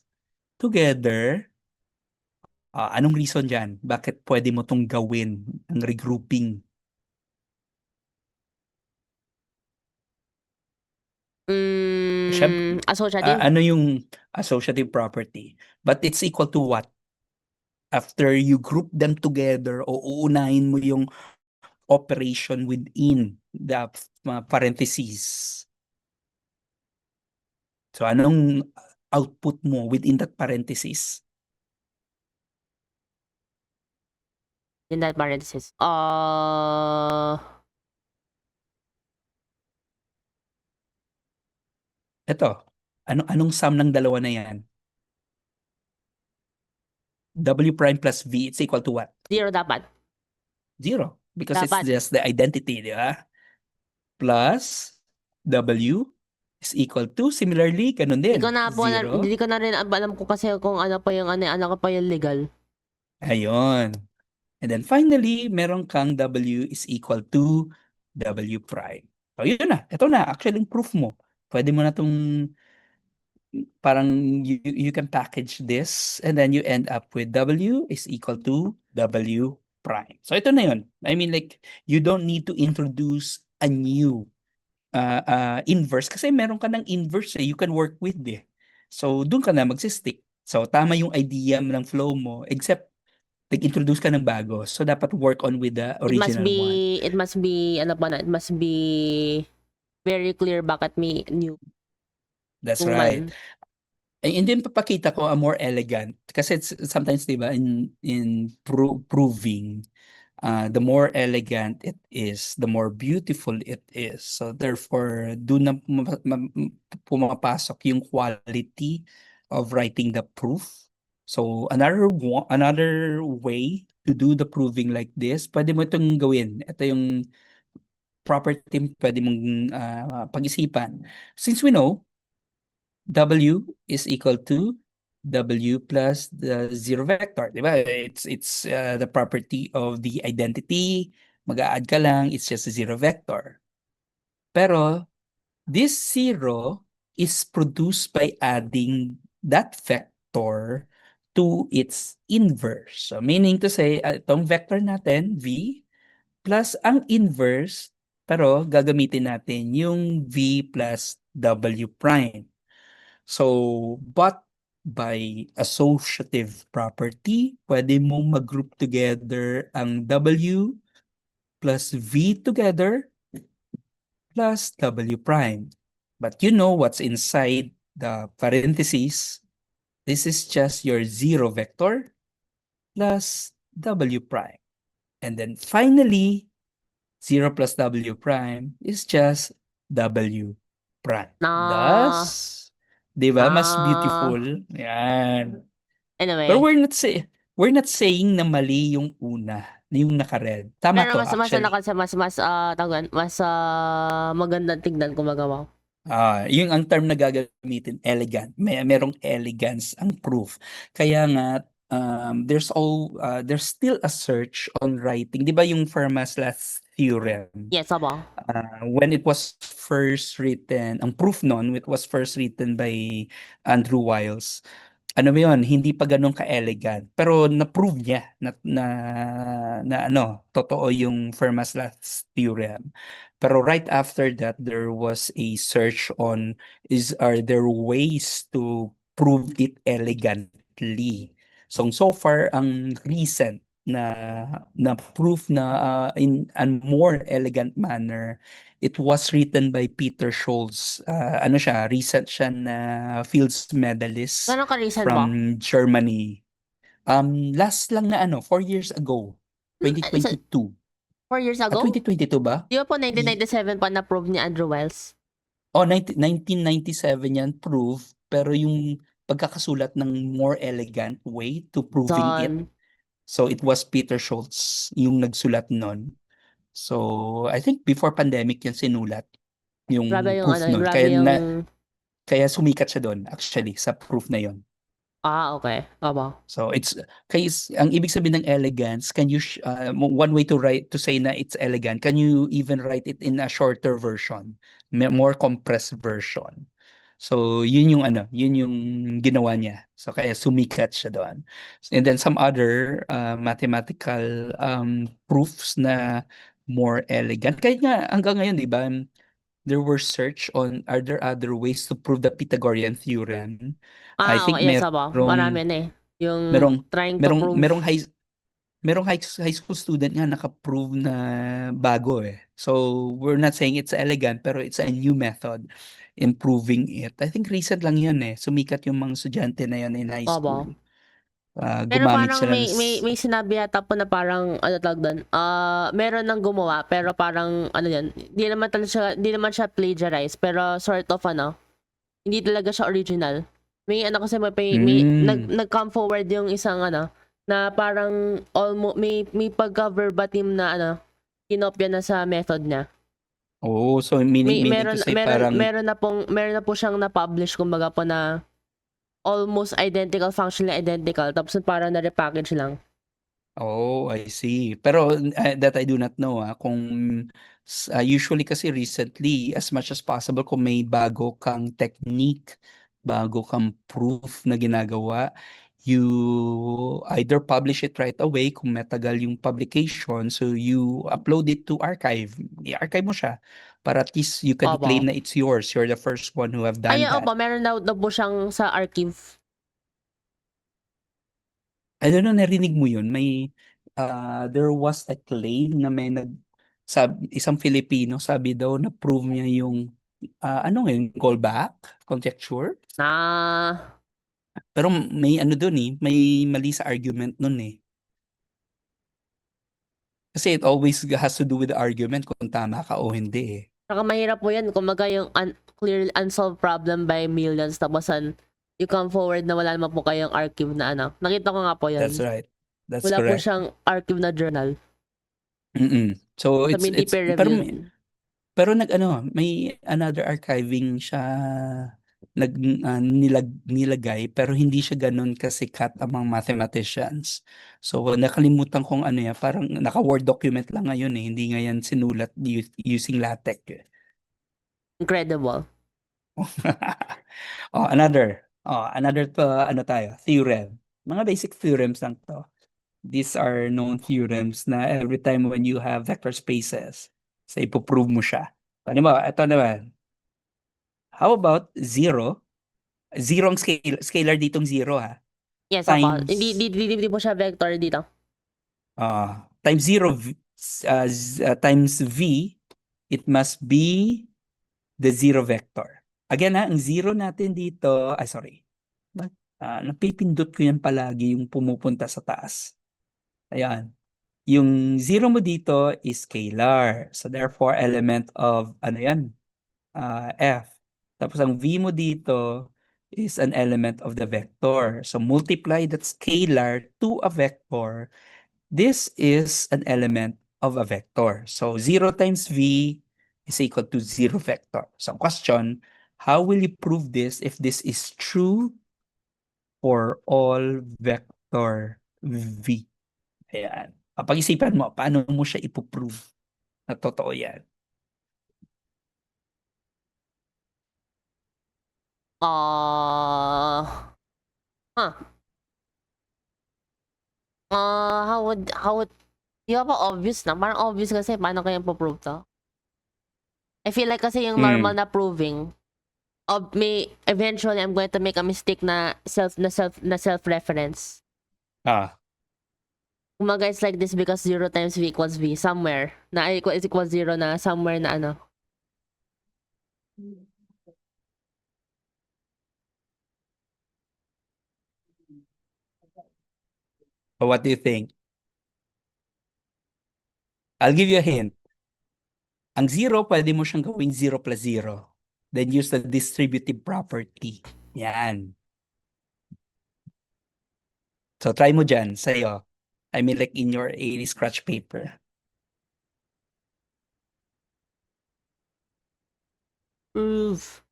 together. Anong reason dyan? Bakit pwede mo tong gawin, ang regrouping? Associative? Ano yung associative property? But it's equal to what? After you group them together, o uunahin mo yung operation within the parentheses. So anong output mo within that parenthesis? In that parenthesis. Ito, anong sum ng dalawa na yan? W prime plus V, it's equal to what? 0 dapat. 0. Because Dapat. it's just the identity, di ba? Plus W is equal to, similarly, ganun din. Hindi ko na rin alam ko kasi kung ano pa yung ano ko pa yung legal. Ayun. And then finally, meron kang W is equal to W prime. So yun na, ito na, actually yung proof mo. Pwede mo na itong parang you can package this and then you end up with W is equal to W prime. So ito na yun. I mean like you don't need to introduce a new inverse kasi meron ka ng inverse you can work with eh. So doon ka na magsistick. So tama yung idea ng flow mo except nag-introduce ka ng bago. So dapat work on with the original one. It must be, ano pa na, it must be very clear bakit may new That's kung right. man. And then papakita ko a more elegant kasi sometimes 'di ba in proving the more elegant it is, the more beautiful it is. So therefore, doon na pumapasok yung quality of writing the proof. So another way to do the proving like this, pwede mo itong gawin. Ito yung property pwede mong pag-isipan. Since we know W is equal to W plus the zero vector, di ba? It's the property of the identity. Mag-a-add ka lang, it's just a zero vector. Pero this zero is produced by adding that vector to its inverse. So meaning to say, itong vector natin, V, plus ang inverse, pero gagamitin natin yung V plus W prime. So, but by associative property, pwede mong mag-group together ang W plus V together plus W prime. But you know what's inside the parentheses. This is just your zero vector plus W prime. And then finally, 0 plus W prime is just W prime. Na, Thus, di ba? Mas beautiful. Yan. But anyway. we're not saying na mali yung una, yung naka-red. Tama Pero to mas actually. tawag mas magandang tignan kung magawa. Yung ang term na gagamitin, elegant. Merong elegance ang proof. Kaya nga, there's still a search on writing. Di ba yung Fermat's last theorem? Yes, aba. When it was first written, ang proof nun, it was first written by Andrew Wiles. Ano ba yun, hindi pa ganun ka-elegant. Pero na-prove niya na ano, totoo yung Fermat's last theorem. Pero right after that, there was a search on are there ways to prove it elegantly. So far, ang recent na proof na in a more elegant manner, it was written by Peter Scholz. Ano siya, recent siya na Fields medalist Gano'n ka-recent ba? from Germany. Last lang na 4 years ago, 2022. 4 years ago? 2022 ba? Di ba po 1997 pa na-prove ni Andrew Wiles? 1997 yan proof, pero yung pagkakasulat ng more elegant way to proving it. Son. So it was Peter Schultz yung nagsulat nun. So I think before pandemic yan sinulat yung Grabe yung proof ano, nun. grabe yung... Kaya sumikat siya doon actually sa proof na yon. Okay. Aba. So ang ibig sabihin ng elegance, can you one way to say na it's elegant, can you even write it in a shorter version, more compressed version. So yun yung ginawa niya. So kaya sumikat siya doon. And then some other mathematical proofs na more elegant. Kaya nga hanggang ngayon, di ba, there were search on are there other ways to prove the Pythagorean theorem. I think Okay, yes, aba. Marami na eh. Yung trying to prove. merong high school student nga naka-prove na bago eh. So we're not saying it's elegant pero it's a new method in proving it. I think recent lang yun eh. Sumikat yung mga estudyante na yun in high school. Pero Gumamit parang sila may sinabi yata po na parang ano tawag doon. Meron nang gumawa pero parang ano yan, hindi naman siya plagiarize pero sort of hindi talaga siya original. May kasi may nag-come forward yung isang na parang almost may pagka-verbatim na kinopya na sa method niya. Oh, so meaning to say parang meron na po siyang na-publish kumbaga po na almost identical, functionally identical, tapos parang na-repackage lang. Oh, I see. Pero that I do not know kung usually kasi recently as much as possible kung may bago kang technique, bago kang proof na ginagawa, you either publish it right away kung matagal yung publication, so you upload it to archive. I-archive mo siya para at least you can Opo. claim na it's yours. You're the first one who have Ay, done opo, that. meron daw po siyang sa archive. I don't know, narinig mo yun? There was a claim na may isang Filipino, sabi daw na prove niya yung, ano ngayon, callback, conjecture. Ah, Pero may ano dun may mali sa argument nun Kasi it always has to do with the argument kung tama ka o hindi saka mahirap po yan. Kumaga yung clear unsolved problem by millions. Tapos you come forward na wala naman po kayong archive na ano. Nakita ko nga po That's yan. right. That's Wala po correct. siyang archive na journal. So Sabi hindi it's peer pero reviewed. pero may another archiving siya nilagay pero hindi siya gano'n kasikat among mathematicians. So nakalimutan kong ano yan, parang naka-Word document lang ngayon hindi nga yan sinulat using LaTeX Incredible. Another ano tayo, theorem. Mga basic theorems lang to. These are known theorems na every time when you have vector spaces, so ipoprove mo siya. Halimbawa, ito naman. How about zero? Zero ang scalar ditong zero Yes, opo. Hindi, Times, hindi po siya vector dito. times zero times v, it must be the zero vector. Again ang zero natin dito, sorry. Napipindot ko yan palagi yung pumupunta sa taas. Ayan. Yung zero mo dito is scalar. So therefore, element of, ano yan? F. Tapos ang V mo dito is an element of the vector. So multiply that scalar to a vector. This is an element of a vector. So 0 times V is equal to 0 vector. So question, how will you prove this if this is true for all vector V? Ayan. Pag-isipan mo, paano mo siya ipoprove na totoo yan? Huh. How would, di ba obvious na? Parang obvious kasi paano kaya po-prove to? I feel like kasi yung normal na proving, eventually I'm going to make a mistake na self-reference. Kumaga it's like this because 0 times v equals v somewhere. Na is equals 0 na somewhere na ano. What do you think? I'll give you a hint. Ang 0, pwede mo siyang gawing 0 plus 0. Then use the distributive property. Yan. So try mo dyan, sa'yo. I mean like in your scratch paper. Prove.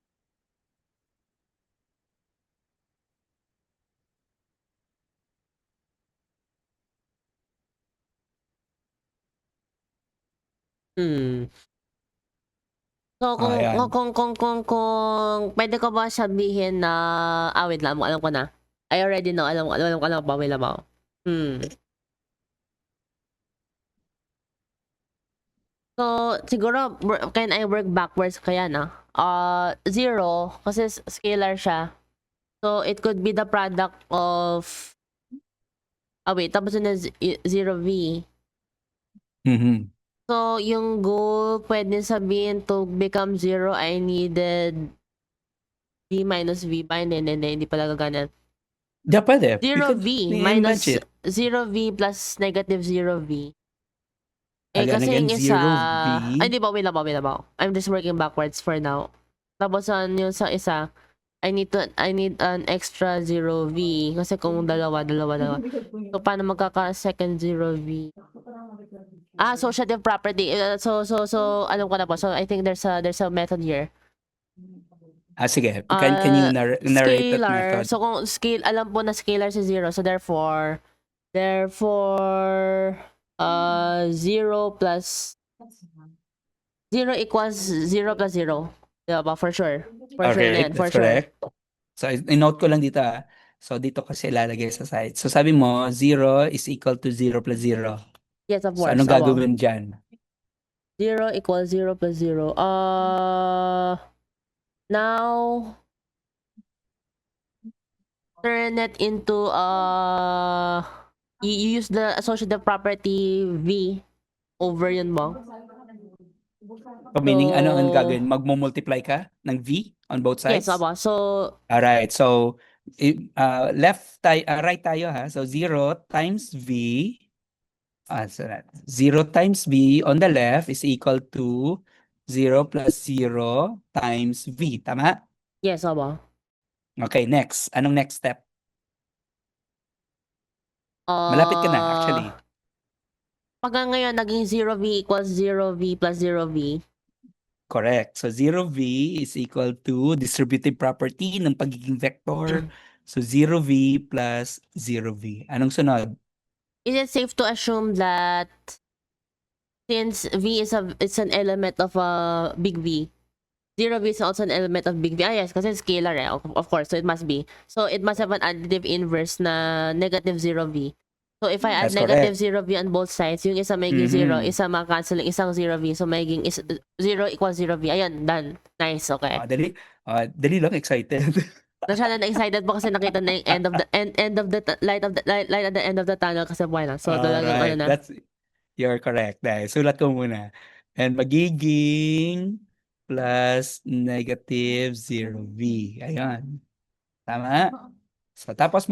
So kung pwede ko ba sabihin na wait lang, alam ko na. I already know, alam pa, wait lang ako. So siguro can I work backwards kaya na? 0 kasi scalar siya. So it could be the product of wait, tapos yun na 0v. So, yung goal, pwede sabihin to become 0, I needed v minus v ba? Hindi pala gaganan. Yeah, pwede. 0v minus 0v plus negative 0v. Kasi yung isa, hindi ba, wait lang ba? I'm just working backwards for now. Tapos yung sa isa, I need an extra 0v kasi kung dalawa. So paano magkaka-second 0v? Associative property. So alam ko na po. So I think there's a method here. Sige. Can you narrate that method? So kung alam po na scalar si 0, so therefore Therefore, 0 plus 0 equals 0 plus 0. Diba? For sure. For sure na Okay, yan. For that's sure. correct. So, in-note ko lang dito So, dito kasi ilalagay sa side. So, sabi mo, 0 is equal to 0 plus 0. Yes, of So, course. anong Abo. gagawin dyan? 0 equals 0 plus 0. Now, turn it into, you use the associative property V over yun mo. So, meaning, ano ang So, gagawin? Magmo-multiply ka ng V on both yes, sides? abo. So, Alright, so, right tayo ha. So, 0 times V, so 0 times V on the left is equal to 0 plus 0 times V. Tama? yes, abo. Okay, next. Anong next step? Malapit ka na, actually. Pagka ngayon, naging 0V equals 0V plus 0V. Correct. So 0V is equal to distributive property ng pagiging vector. So 0V plus 0V. Anong sunod? Is it safe to assume that since V is it's an element of a big V, 0V is also an element of big V? Ah, yes, kasi scalar eh. Of course, so it must be. So it must have an additive inverse na negative 0V. So if I add That's negative correct. 0V on both sides, yung isa magiging 0, isa makancel yung isang 0V. So magiging 0 equals 0V. Ayun, done. Nice, okay. Dali lang, excited. Masyado na excited po kasi nakita na yung end of the light at the end of the tunnel kasi buhay na. So talagang ano Alright, na. you're correct. Dahil, sulat ko muna. And magiging plus negative 0V. Ayan. Tama? So tapos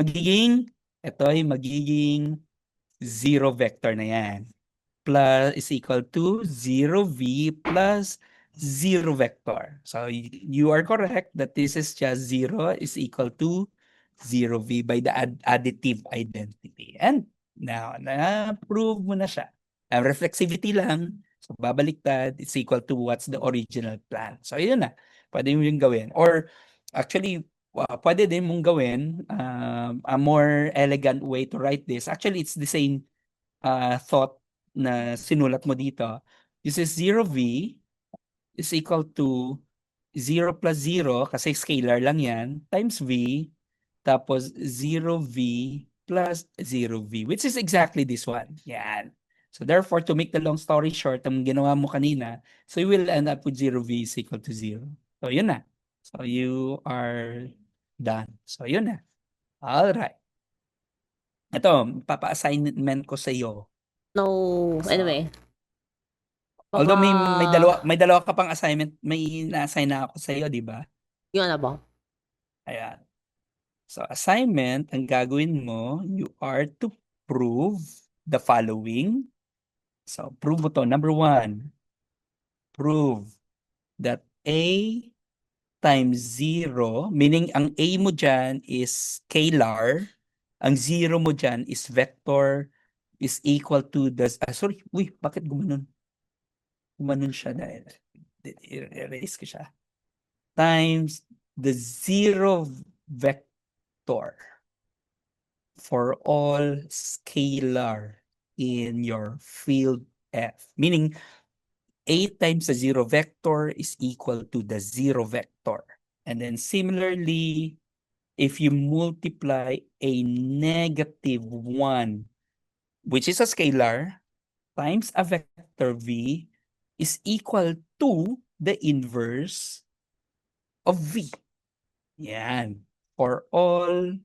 ito ay magiging 0 vector na yan. Plus is equal to 0V plus 0 vector. So you are correct that this is just 0 is equal to 0V by the additive identity. And now, na-prove mo na siya. Reflexivity lang. So babaliktad, it's equal to what's the original plan. So yun na. Pwede mo yung gawin. Or actually, pwede din mong gawin a more elegant way to write this. Actually, it's the same thought na sinulat mo dito. This is 0V is equal to 0 plus 0 kasi scalar lang yan times V tapos 0V plus 0V which is exactly this one. Yan. So therefore, to make the long story short, ang ginawa mo kanina, so you will end up with 0V is equal to 0. So yun na. So you are done. So yun na. Alright. Ito, papa-assignment ko sa iyo. No, So, anyway. although may dalawa ka pang assignment, may na-assign na ako sa iyo, di ba? Yung ano ba? Ayan. So assignment, ang gagawin mo, you are to prove the following. So prove mo to. Number 1, prove that A times 0, meaning ang A mo dyan is scalar, ang 0 mo dyan is vector, is equal to the, sorry, bakit gumanon? Gumanon siya dahil, erase ko siya. Times the 0 vector for all scalar in your field F. Meaning, A times the 0 vector is equal to the 0 vector. And then similarly, if you multiply a negative 1, which is a scalar, times a vector V is equal to the inverse of V. Yan. For all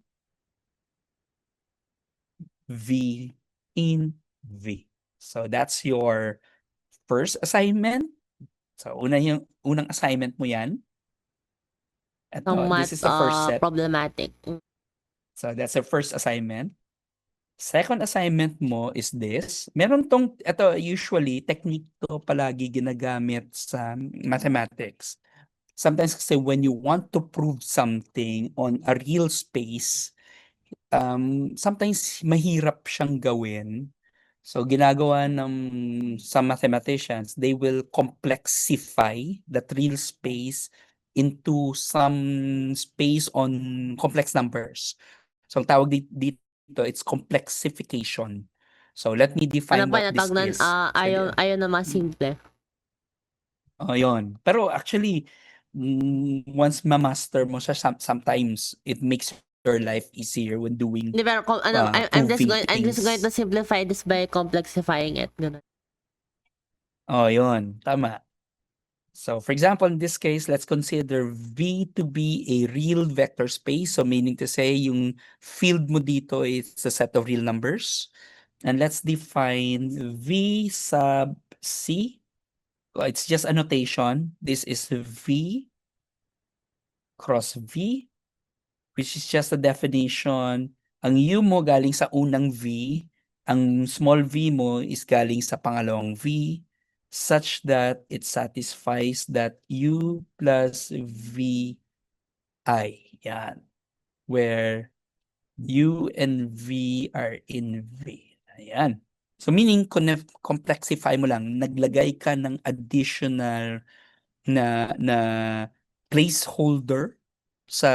V in V. So that's your first assignment. So unang assignment mo yan. Ito, this is the first set. Problematic. So that's the first assignment. Second assignment mo is this. Meron tong, ito usually, technique to palagi ginagamit sa mathematics. Sometimes kasi when you want to prove something on a real space, sometimes mahirap siyang gawin. So ginagawa ng some mathematicians, they will complexify that real space into some space on complex numbers. So ang tawag dito it's complexification. So let me Ano define pa what this natawag nun? is. Ayaw na mas simple. Oh, yun. Pero actually, once ma-master mo siya, sometimes it makes your life easier when doing Hindi, pero I'm just proving going to things. simplify this by complexifying it. Ganun. Oh, yun. Tama. So, for example, in this case, let's consider V to be a real vector space. So, meaning to say, yung field mo dito is a set of real numbers. And let's define V sub C. It's just a notation. This is V cross V, which is just a definition. Ang U mo galing sa unang V, ang small v mo is galing sa pangalawang V, such that it satisfies that U plus VI. Yan. Where U and V are in V. Ayan. So meaning, complexify mo lang, naglagay ka ng additional na placeholder sa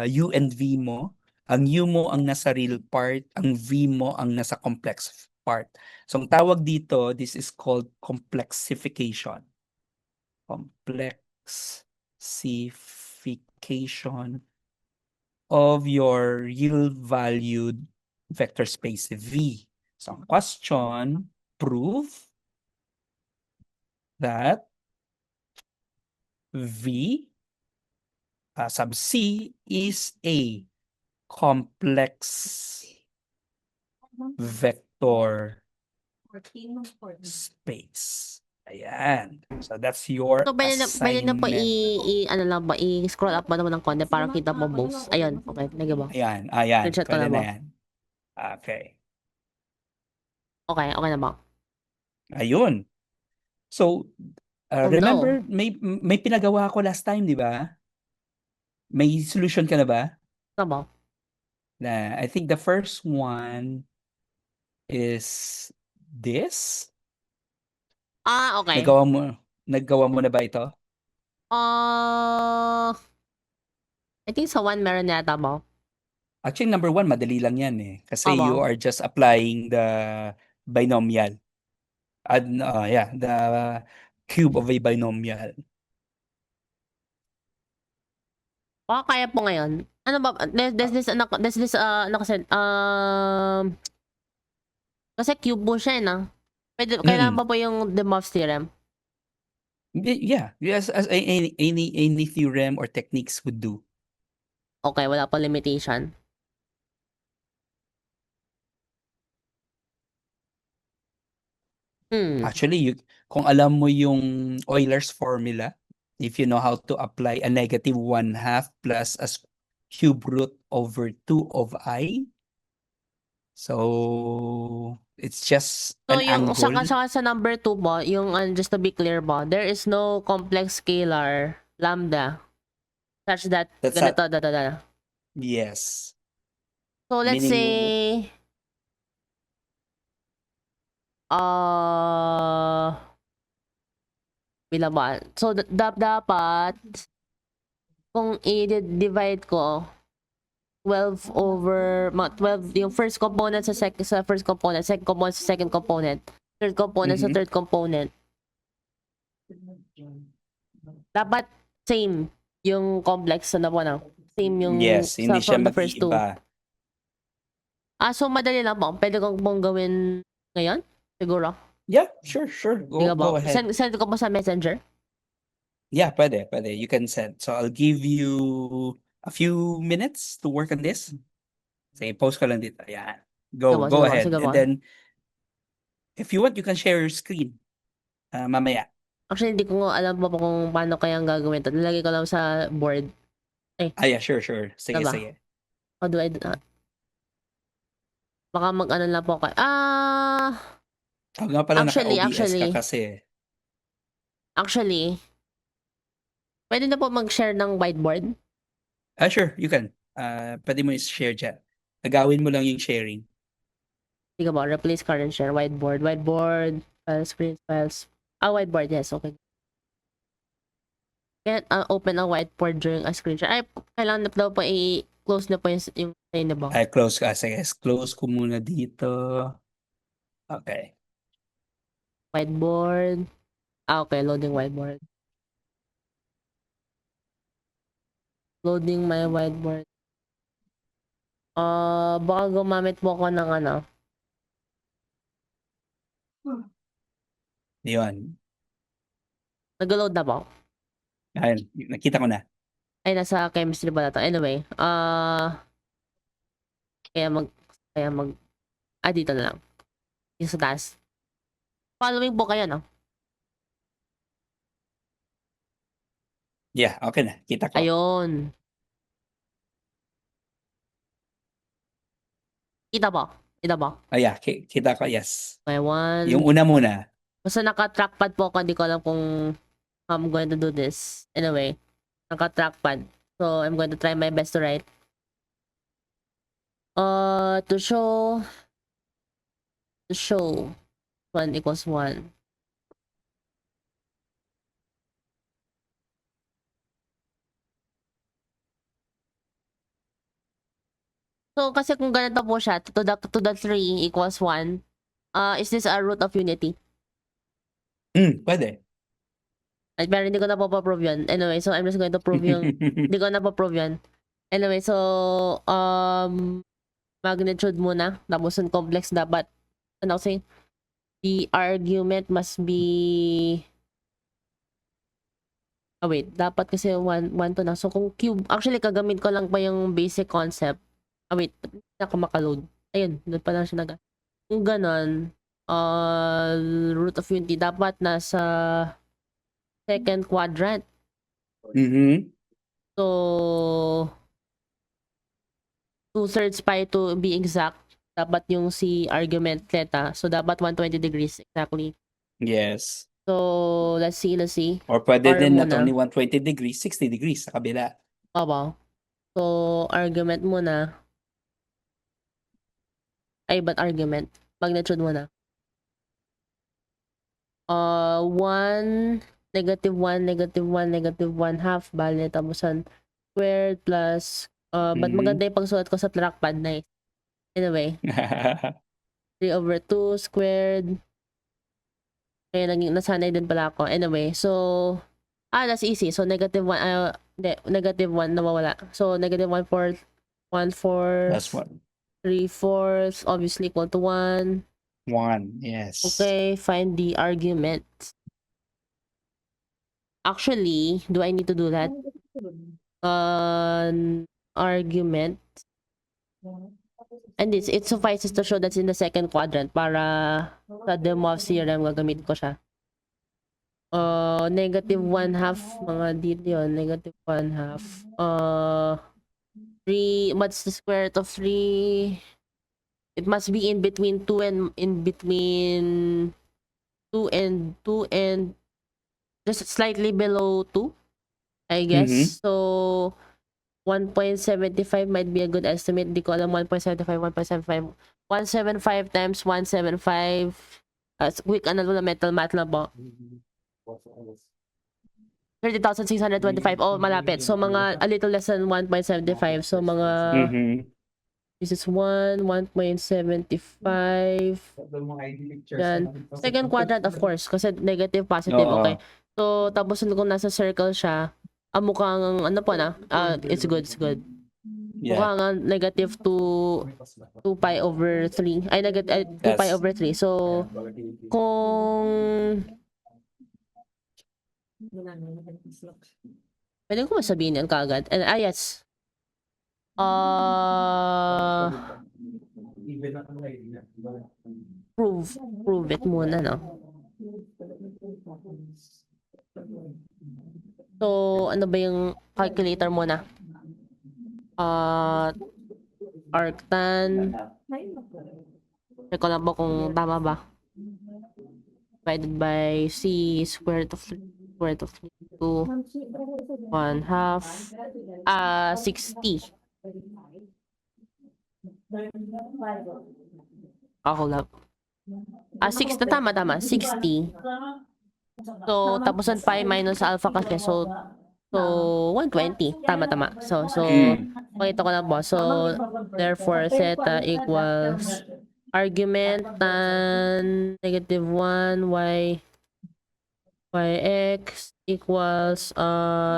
U and V mo. Ang U mo ang nasa real part, ang V mo ang nasa complex part. So ang tawag dito, this is called complexification. Complexification of your real valued vector space V. So ang question, prove that V sub C is a complex vector space. Ayan. So that's your So, pwede na po assignment. ano lang ba, i-scroll up mo naman ng konti para kita mo both. Ayun, okay. Nage ba? Ayan, ayan. Screenshot ko Pwede na na ba? yan. Okay. Okay na ba? Ayun. So, Oh, remember, no. may pinagawa ko last time, di ba? May solution ka na ba? Ano ba? I think the first one is this. Okay. Naggawa mo na ba ito? I think sa one meron yata ba? Actually, number 1, madali lang yan eh. Kasi Tama. you are just applying the binomial. The cube of a binomial. Baka kaya po ngayon. Ano ba? There's this, kasi cube po siya kailangan pa po yung De Moivre's theorem? Yeah, yes, as any theorem or techniques would do. Okay, wala pa limitation. Actually, kung alam mo yung Euler's formula, if you know how to apply a negative 1/2 plus a cube root over 2 of I, so it's just So, an yung angle. sa number 2 ba, yung just to be clear ba, there is no complex scalar lambda such that ganito, Yes. So, let's Meaning say, bilang ba? So, dapat, kung i-divide ko, 12 over, 12, yung first component sa first component, second component sa second component, third component sa third component. Dapat same yung complex na po na. Same yung yes, hindi siya from the first two. mag-iiba. So madali lang po. Pwede kong pong gawin ngayon? Siguro. Yeah, sure. Go ahead. Send ko po sa messenger? Yeah, pwede. You can send. So I'll give you a few minutes to work on this. Sige, post ko lang dito. Yeah. Go ahead. And then, if you want, you can share your screen. Mamaya. Actually, hindi ko alam pa kung paano kayang gagawin ito. Nilagay ko lang sa board. Yeah, sure. Sige. How do I do that? Baka mag-ano lang po kayo. Nga pala Actually, naka-OBS ka kasi. Actually, pwede na po mag-share ng whiteboard? Sure, you can. Pwede mo i-share dyan. Agawin mo lang yung sharing. Sige ba, replace current share, whiteboard, files. Whiteboard, yes, okay. Can't open a whiteboard during a screen share. Ay, kailangan na daw po close na po yung sa inyo ba? Ay, close ka. Sige, close ko muna dito. Okay. Whiteboard. Okay, loading whiteboard. Loading my whiteboard. Baka gumamit po ako ng ano. Yun. Nag-load na po. Ayun, nakita ko na. Ay, nasa chemistry ba na to? Anyway, kaya mag, dito na lang. Yung sa taas. Following po kayo, no? Yeah, okay na. Kita ko. Ayun. Kita po. Oh, yeah, kita ko, yes. Okay, one. Yung una muna. Basta naka-trackpad po ako, hindi ko alam kung I'm going to do this. Anyway, naka-trackpad. So, I'm going to try my best to write. To show 1 equals 1. So, kasi kung ganito po siya, to the 3 equals 1, is this a root of unity? Pwede. Pero hindi ko na po pa-prove yun. Anyway, so I'm just going to prove yung, hindi ko na pa-prove yun. Anyway, so, magnitude muna. Tapos yung complex dapat, ano kasi, the argument must be, wait, dapat kasi 1 to na. So, kung cube, actually, kagamit ko lang pa yung basic concept. Wait, hindi ako makaload. Ayun, doon pa lang siya kung ganon, root of unity, dapat nasa second quadrant. So, 2/3 pi to be exact. Dapat yung si argument theta. So, dapat 120 degrees exactly. Yes. So, let's see. Or pwede Or din not muna. only 120 degrees, 60 degrees sa kabila. Opo. So, argument muna. But argument. Magnitude muna. 1, -1, -1 half, bale, tapusan squared plus, but maganda yung pagsulat ko sa trackpad, nice. Anyway, 3/2 squared. Kaya nasanay din pala ako. Anyway, so, that's easy. So, -1, -1 nawawala. So, -1/4, 1/4, That's 1. 3/4, obviously equal to 1. 1, yes. Okay, find the argument. Actually, do I need to do that? Argument. And it suffices to show that's in the second quadrant para sa De Moivre theorem gagamitin ko siya. -1/2, mga dito yun. -1/2. 3, what's the square root of 3? It must be in between 2 and just slightly below 2, I guess. So, 1.75 might be a good estimate. Di ko alam 1.75. 175 times 175. Quick mental math lang po. 30,625. Oh, malapit. So, mga a little less than 1.75. So, mga this is 1.75. Yan. Second quadrant, of course, kasi negative, positive, okay. So, tapos kung nasa circle siya, mukhang, ano po na, it's good. Yeah. Mukhang negative 2 pi over 3. Ay, negative 2 pi over 3. So, kung pwede ko masabihin yan kaagad. And, yes. Prove it muna, no? So, ano ba yung calculator muna? Arctan. Check ko lang po kung tama ba. Divided by C square root of 3 to 1/2. 60. Ako lang. 6 na tama. 60. So, tapos pi minus alpha kasi. So 120. Tama. So, Pakita ko lang po. So, therefore, theta equals argument tan negative 1 yx equals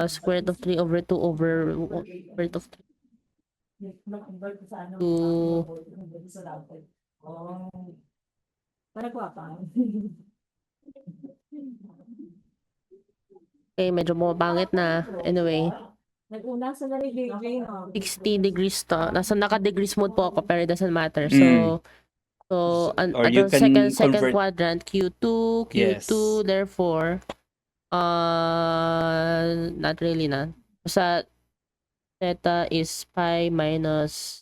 square root of 3 over 2 over square root of 3 to okay, medyo pangit na. Anyway, Nag-una sa degree, no? 60 degrees to. Nasa naka-degrees mode po ako pero it doesn't matter. Mm. So Or at you the can second convert. quadrant, Q2, Yes. therefore, not really na. Basta theta is pi minus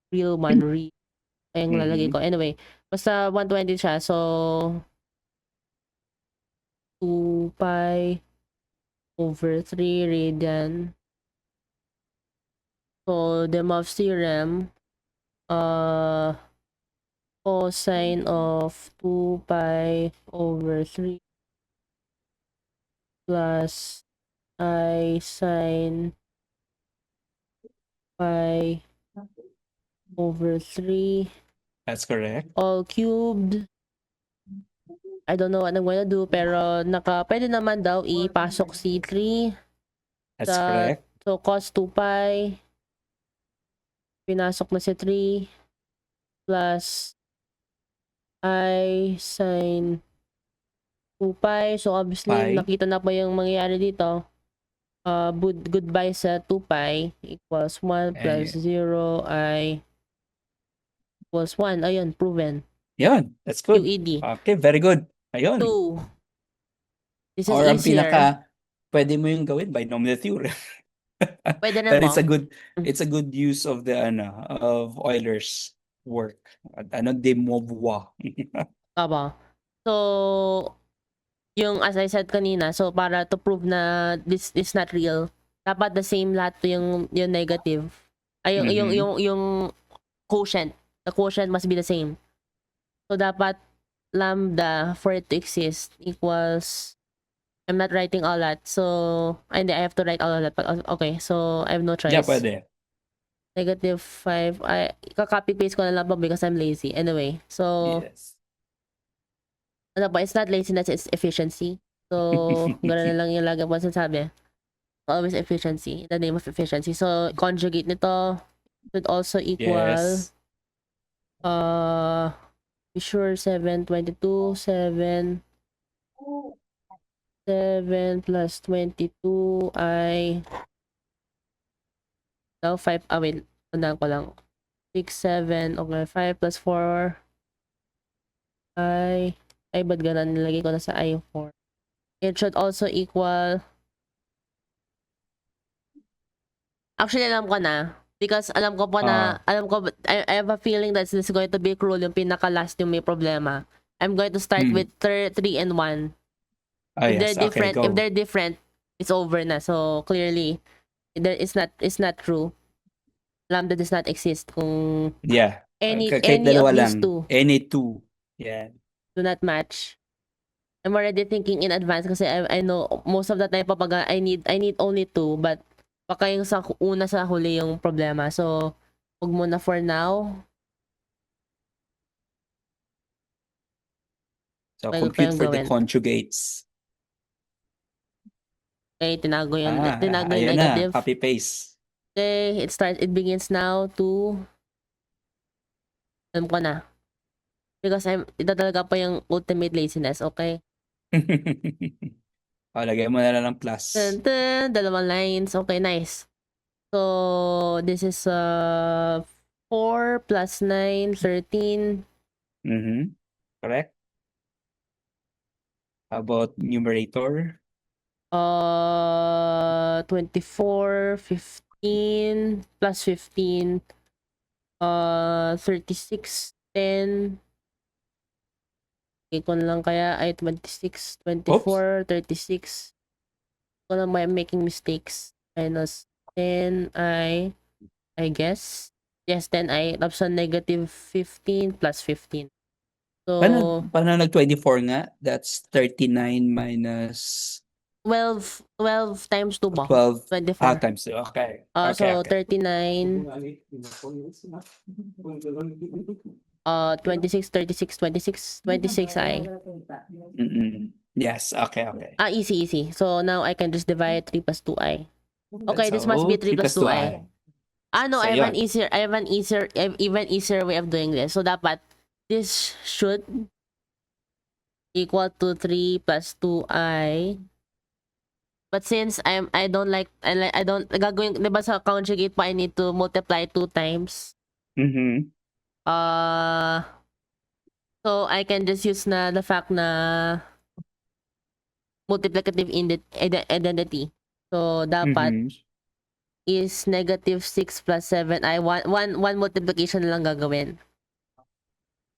real 1 real. Ayun lalagay ko. Anyway, basta 120 siya. So, 2 pi over 3 radian. So, De Moivre's theorem, cosine of 2 pi over 3 plus I sine pi over 3 That's correct. all cubed. I don't know what I'm gonna do, pero pwede naman daw ipasok C3. That's Sa- correct. So, cos 2 pi, pinasok na si 3, plus I sine 2 pi. So, obviously, Pi. nakita na po yung mangyayari dito. Goodbye sa 2 pi equals 1 plus 0 I equals 1. Ayun, proven. Yun. That's good. QED. Okay, very good. Ayun. 2. This is Or ang easier. pwede mo yung gawin binomial theorem. Pwede na But po. it's a good use of the of Euler's work. De Moivre. Tama. So, yung as I said kanina, so para to prove na this is not real, dapat the same lahat to yung negative. Ay, yung quotient. The quotient must be the same. So, dapat lambda for it to exist equals, I'm not writing all that. So, hindi, I have to write all of that. But, okay, so I have no choice. Yeah, pwede. Negative 5. Kaka-copy paste ko na lang po because I'm lazy. Anyway, so, Yes. ano ba, it's not laziness, it's efficiency. So, gano'n na lang yung lagi po sinasabi. Always efficiency, in the name of efficiency. So, conjugate nito would also equal, Yes. be sure, 722, 7 plus 22 ay, now 5, wait, tandaan ko lang. 6, 7, okay, 5 plus 4 ay, ba't ganun? Nilagay ko na sa I4. It should also equal, actually, alam ko na. Because alam ko po na, I have a feeling that this is going to be cruel yung pinaka-last yung may problema. I'm going to start with 3 and 1. If Yes. they're different, Okay, if go. they're different, it's over na. So, clearly, it's not true. Lambda does not exist kung Yeah. any Kahit of dalawa these lang. two Any two. Yeah. do not match. I'm already thinking in advance kasi I know most of the time pag I need only 2, but baka yung sa una sa huli yung problema. So, wag muna for now. So, Pwede compute pa yung for the gawin. conjugates. Okay, tinago yung Ayun negative. na. Copy paste. Okay, it begins now to, alam ko na. Because ito talaga pa yung ultimate laziness, okay? Lagay mo na lang ng plus. Dun, dun, dalawang lines. Okay, nice. So, this is 4 plus 9, 13. Correct. How about numerator? 24, 15, plus 15, 36, 10. Okay, kung lang kaya ay 26, 24, 36. Kung lang I'm making mistakes. Minus 10 I guess. Yes, 10 I. Tapos negative 15 plus 15. So, Paano nag-24 nga? That's 39 minus 12 times 2 ba? 12 24. times 2. Okay. So Okay. 39, 26, 36, 26, 26 ay. Yes. Okay. Okay. Easy. So now I can just divide 3 plus 2i. Okay, this must be 3 plus 2i. 2i. No, So, I have yun. an even easier way of doing this. So dapat this should equal to 3 plus 2i. But since I don't gagawin, 'di ba sa conjugate pa I need to multiply 2 times. Mm-hmm. So I can just use na the fact na multiplicative identity. So dapat Mm-hmm. is negative 6 plus 7i. One multiplication na lang gagawin.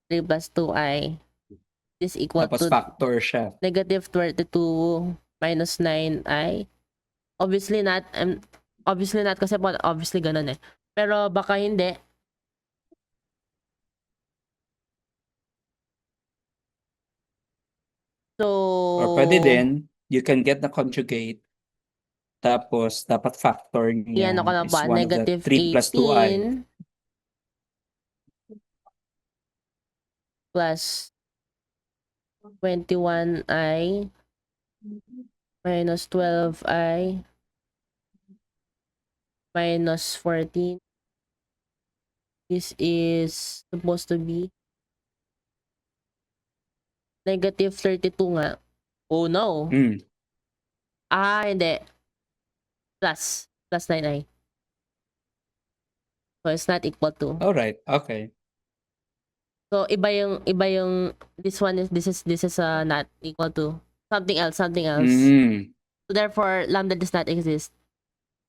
3 plus 2i is equal Tapos to factor siya. negative 22 minus 9i. Obviously not kasi obviously ganun eh. Pero baka hindi. So, Or pwede din, you can get the conjugate. Tapos, dapat factor niya yan ako na is ba? one of the Negative 3 plus 2i. 18 plus 21i minus 12i minus 14. This is supposed to be negative 32 nga. Oh no. Hindi. Plus 9i. So it's not equal to. Alright, okay. So iba yung this is not equal to something else. So therefore lambda does not exist.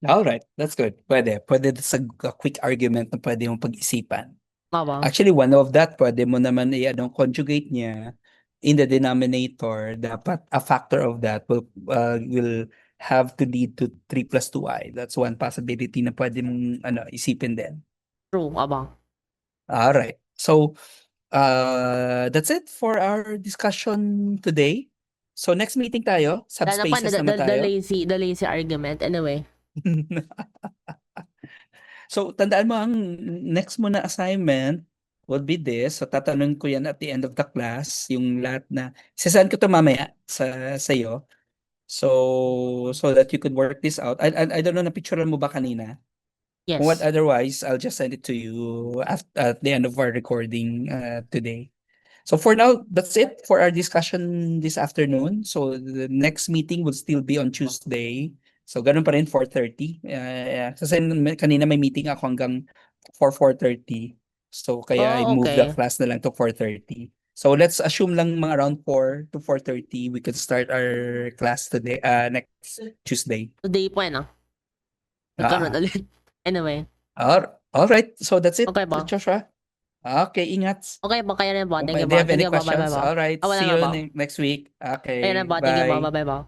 Alright, that's good. Pwede sa quick argument na pwede mong pag-isipan. Ba? Actually, one of that, pwede mo naman conjugate niya in the denominator. Dapat a factor of that will have to lead to 3 plus 2i. That's one possibility na pwede mong isipin din. True, abang. Alright. So, that's it for our discussion today. So, next meeting tayo. Subspaces naman tayo. The lazy argument. Anyway. So, tandaan mo, ang next mo na assignment would be this. So, tatanungin ko yan at the end of the class. Yung lahat na, sasaan ko ito mamaya sa iyo. So that you could work this out. I don't know, na-picturean mo ba kanina? Yes. What otherwise, I'll just send it to you at the end of our recording today. So for now, that's it for our discussion this afternoon. So the next meeting will still be on Tuesday. So ganun pa rin, 4:30. Kasi kanina may meeting ako hanggang 4:30. So kaya I moved the class na lang to 4:30. So let's assume lang mga around 4 to 4:30 we could start our class today, next Tuesday. Today po no? Nagkaroon ulit. Anyway. All right. So that's it, Okay ba? Joshua. Okay, ingat. Okay ba? Kaya na ba? Thank you Do you have ba? any Thank you ba? questions? Bye-bye ba? All right. Wala See na you ba? next week. Okay. Kaya na ba? Thank you ba? Bye. Bye-bye ba?